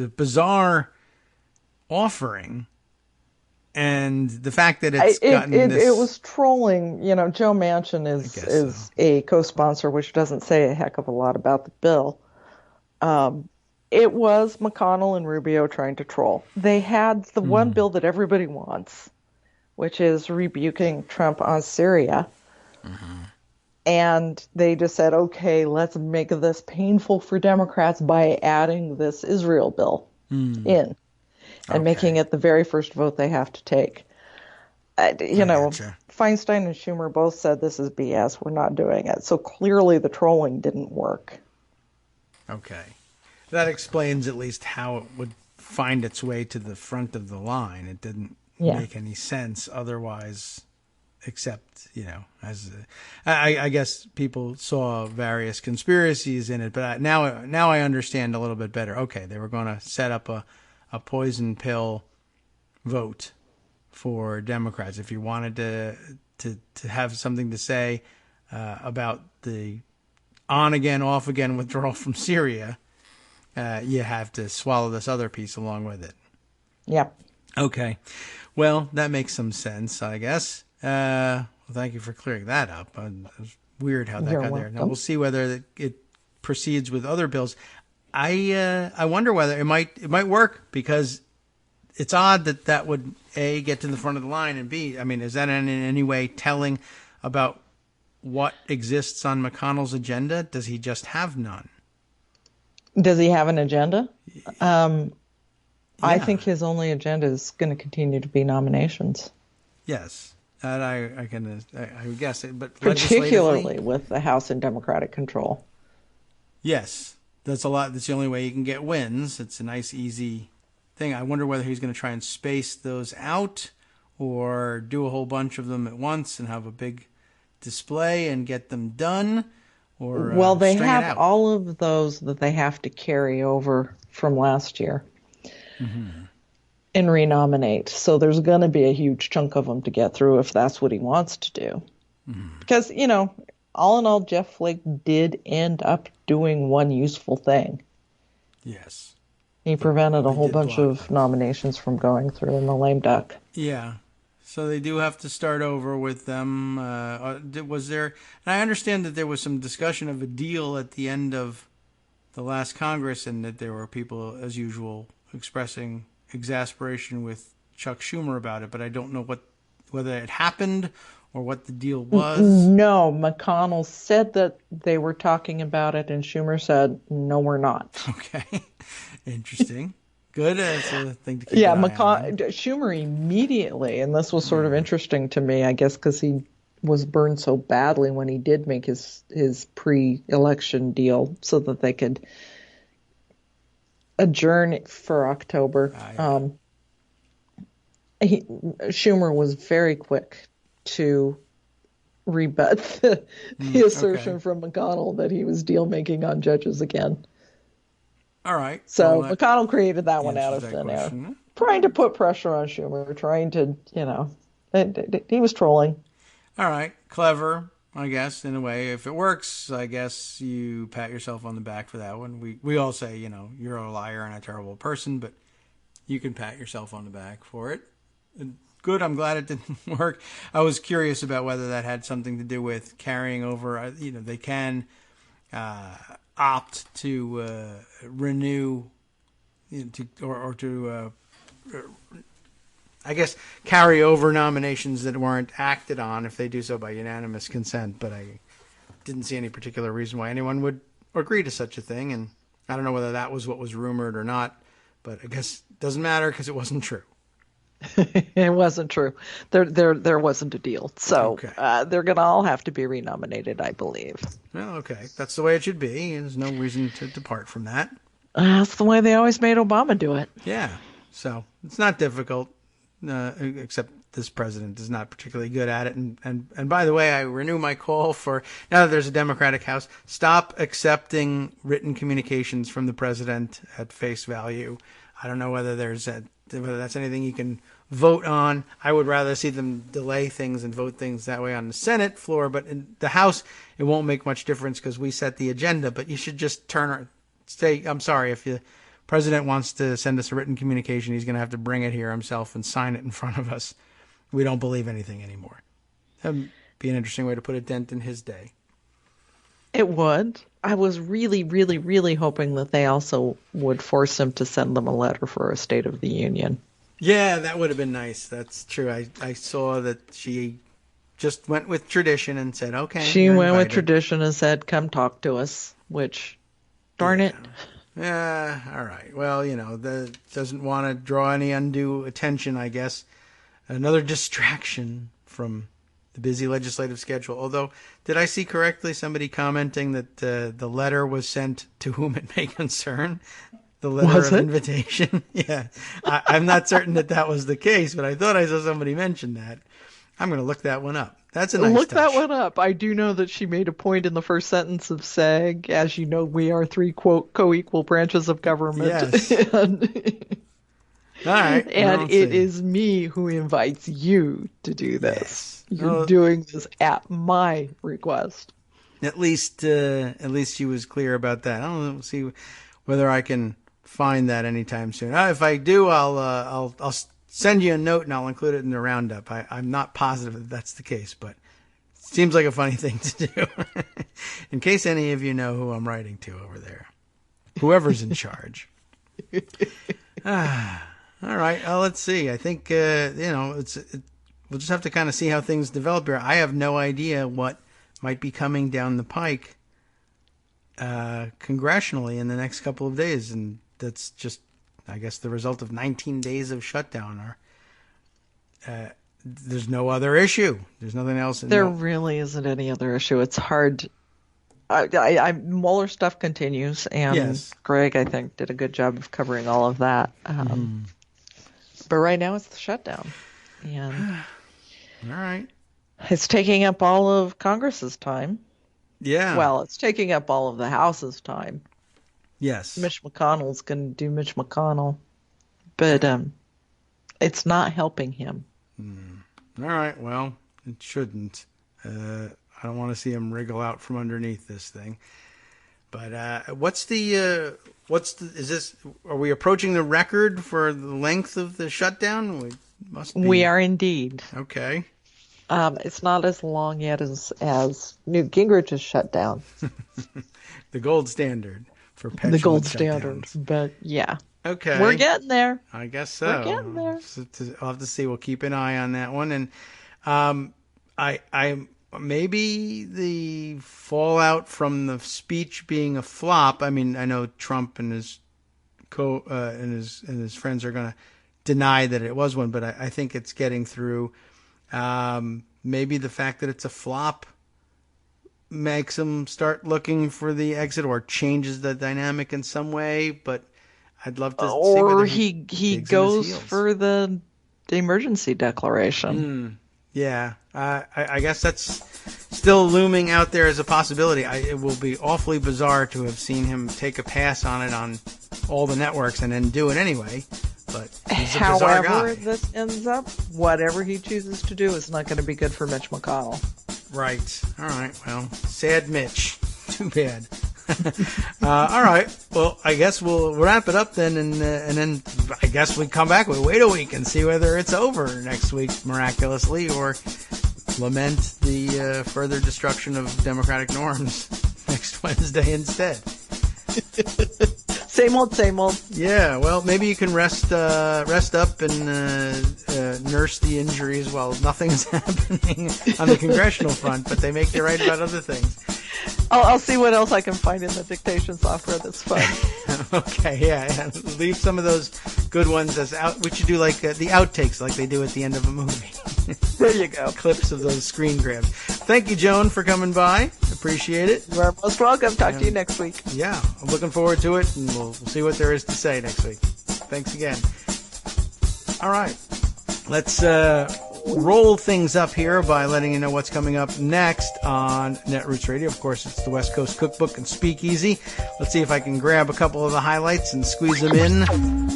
bizarre offering, and the fact that it was trolling. Joe Manchin is a co-sponsor, which doesn't say a heck of a lot about the bill. It was McConnell and Rubio trying to troll. They had the one bill that everybody wants, which is rebuking Trump on Syria. And they just said, okay, let's make this painful for Democrats by adding this Israel bill in and making it the very first vote they have to take. Feinstein and Schumer both said this is BS. We're not doing it. So clearly the trolling didn't work. Okay. That explains at least how it would find its way to the front of the line. It didn't make any sense otherwise. Except, I guess people saw various conspiracies in it, but now I understand a little bit better. Okay, they were going to set up a poison pill vote for Democrats. If you wanted to have something to say about the on-again, off-again withdrawal from Syria, you have to swallow this other piece along with it. Yep. Okay. Well, that makes some sense, I guess. Well, thank you for clearing that up. It was weird how that got there. Now we'll see whether it proceeds with other bills. I wonder whether it might work, because it's odd that would A, get to the front of the line, and B, I mean, is that in any way telling about what exists on McConnell's agenda? Does he just have none? Does he have an agenda? I think his only agenda is going to continue to be nominations. Yes. That I would guess it, but particularly with the House in Democratic control. Yes, that's a lot. That's the only way you can get wins. It's a nice, easy thing. I wonder whether he's going to try and space those out, or do a whole bunch of them at once and have a big display and get them done. Or they have all of those that they have to carry over from last year. And renominate. So there's going to be a huge chunk of them to get through if that's what he wants to do. Because, all in all, Jeff Flake did end up doing one useful thing. Yes. He prevented a whole bunch of nominations from going through in the lame duck. Yeah. So they do have to start over with them. Was there... And I understand that there was some discussion of a deal at the end of the last Congress, and that there were people, as usual, expressing exasperation with Chuck Schumer about it, but I don't know whether it happened or what the deal was. No, McConnell said that they were talking about it, and Schumer said, no, we're not. Okay. Interesting. Good. That's a thing to keep an eye on. Schumer immediately, and this was sort of interesting to me, I guess, because he was burned so badly when he did make his pre-election deal so that they could adjourn for October. Schumer was very quick to rebut the assertion from McConnell that he was deal making on judges again. All right. So McConnell created that one out of thin air, trying to put pressure on Schumer, trying to, he was trolling. All right. Clever. I guess, in a way. If it works, I guess you pat yourself on the back for that one. We all say, you're a liar and a terrible person, but you can pat yourself on the back for it. Good, I'm glad it didn't work. I was curious about whether that had something to do with carrying over. They can opt to renew, I guess, carry over nominations that weren't acted on if they do so by unanimous consent. But I didn't see any particular reason why anyone would agree to such a thing. And I don't know whether that was what was rumored or not, but I guess it doesn't matter because it wasn't true. It wasn't true. There wasn't a deal. So Okay. They're going to all have to be renominated, I believe. Well, okay. That's the way it should be. There's no reason to depart from that. That's the way they always made Obama do it. Yeah. So it's not difficult, except this president is not particularly good at it. And by the way, I renew my call for, now that there's a Democratic House, stop accepting written communications from the president at face value. I don't know whether whether that's anything you can vote on. I would rather see them delay things and vote things that way on the Senate floor. But in the House, it won't make much difference because we set the agenda. But you should just say, I'm sorry, if the president wants to send us a written communication, he's going to have to bring it here himself and sign it in front of us. We don't believe anything anymore. That would be an interesting way to put a dent in his day. It would. I was really, really, really hoping that they also would force him to send them a letter for a State of the Union. Yeah, that would have been nice. That's true. I saw that she just went with tradition and said, okay. She went with tradition and said, come talk to us, which, darn it. Yeah, all right. Well, doesn't want to draw any undue attention, I guess. Another distraction from the busy legislative schedule. Although, did I see correctly somebody commenting that the letter was sent to whom it may concern? The letter of invitation? Yeah. I'm not certain that was the case, but I thought I saw somebody mention that. I'm going to look that one up. That's a nice Look touch. that one up. I do know that she made a point in the first sentence of SAG, as you know, we are three, quote, co-equal branches of government. Yes. All right. And it is me who invites you to do this. Yes. You're doing this at my request. At least she was clear about that. I don't know. We'll see whether I can find that anytime soon. If I do, I'll send you a note and I'll include it in the roundup. I'm not positive that that's the case, but it seems like a funny thing to do. In case any of you know who I'm writing to over there, whoever's in charge. All right. Let's see. I think, we'll just have to kind of see how things develop here. I have no idea what might be coming down the pike congressionally in the next couple of days. And that's just, I guess, the result of 19 days of shutdown. There's no other issue. There's nothing else. There really isn't any other issue. It's hard. Mueller stuff continues, and yes. Greg, I think, did a good job of covering all of that. But right now it's the shutdown. And all right. It's taking up all of Congress's time. Yeah. Well, it's taking up all of the House's time. Yes. Mitch McConnell's going to do Mitch McConnell. But it's not helping him. All right. Well, it shouldn't. I don't want to see him wriggle out from underneath this thing. But are we approaching the record for the length of the shutdown? We must be. We are indeed. Okay. It's not as long yet as Newt Gingrich's shutdown. The gold standard for petulant the gold shutdowns. Standard, but yeah. Okay. We're getting there. I guess so. We're getting there. I'll have to see. We'll keep an eye on that one. And I maybe the fallout from the speech being a flop. I mean, I know Trump and his his friends are going to deny that it was one, but I think it's getting through. Maybe the fact that it's a flop makes him start looking for the exit or changes the dynamic in some way. But I'd love to see whether he goes for the emergency declaration. Yeah, I guess that's still looming out there as a possibility. It will be awfully bizarre to have seen him take a pass on it on all the networks and then do it anyway. But he's a bizarre guy. However this ends up, whatever he chooses to do is not going to be good for Mitch McConnell. Right. All right. Well, sad Mitch. Too bad. All right. Well, I guess we'll wrap it up then, and then I guess we come back. We wait a week and see whether it's over next week miraculously, or lament the further destruction of democratic norms next Wednesday instead. Same old, same old. Yeah. Well, maybe you can rest up and nurse the injuries while nothing's happening on the congressional front, but they make you right about other things. I'll see what else I can find in the dictation software that's fun. Okay, yeah. Leave some of those good ones as out. We should do like the outtakes, like they do at the end of a movie. There you go. Clips of those screen grabs. Thank you, Joan, for coming by. Appreciate it. You are most welcome. Talk to you next week. Yeah, I'm looking forward to it, and we'll see what there is to say next week. Thanks again. All right, let's roll things up here by letting you know what's coming up next on Netroots Radio. Of course, it's the West Coast Cookbook and Speakeasy. Let's see if I can grab a couple of the highlights and squeeze them in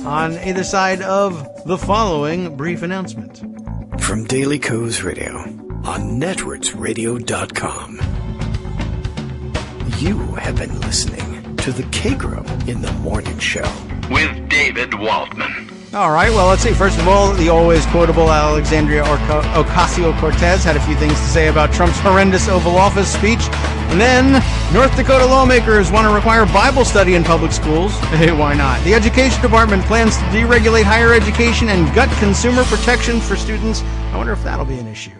on either side of the following brief announcement. From Daily Co's Radio on netrootsradio.com. You have been listening to the Kagro in the Morning Show with David Waldman. All right, well, let's see. First of all, the always quotable Alexandria Ocasio-Cortez had a few things to say about Trump's horrendous Oval Office speech. And then, North Dakota lawmakers want to require Bible study in public schools. Hey, why not? The Education Department plans to deregulate higher education and gut consumer protection for students. I wonder if that'll be an issue.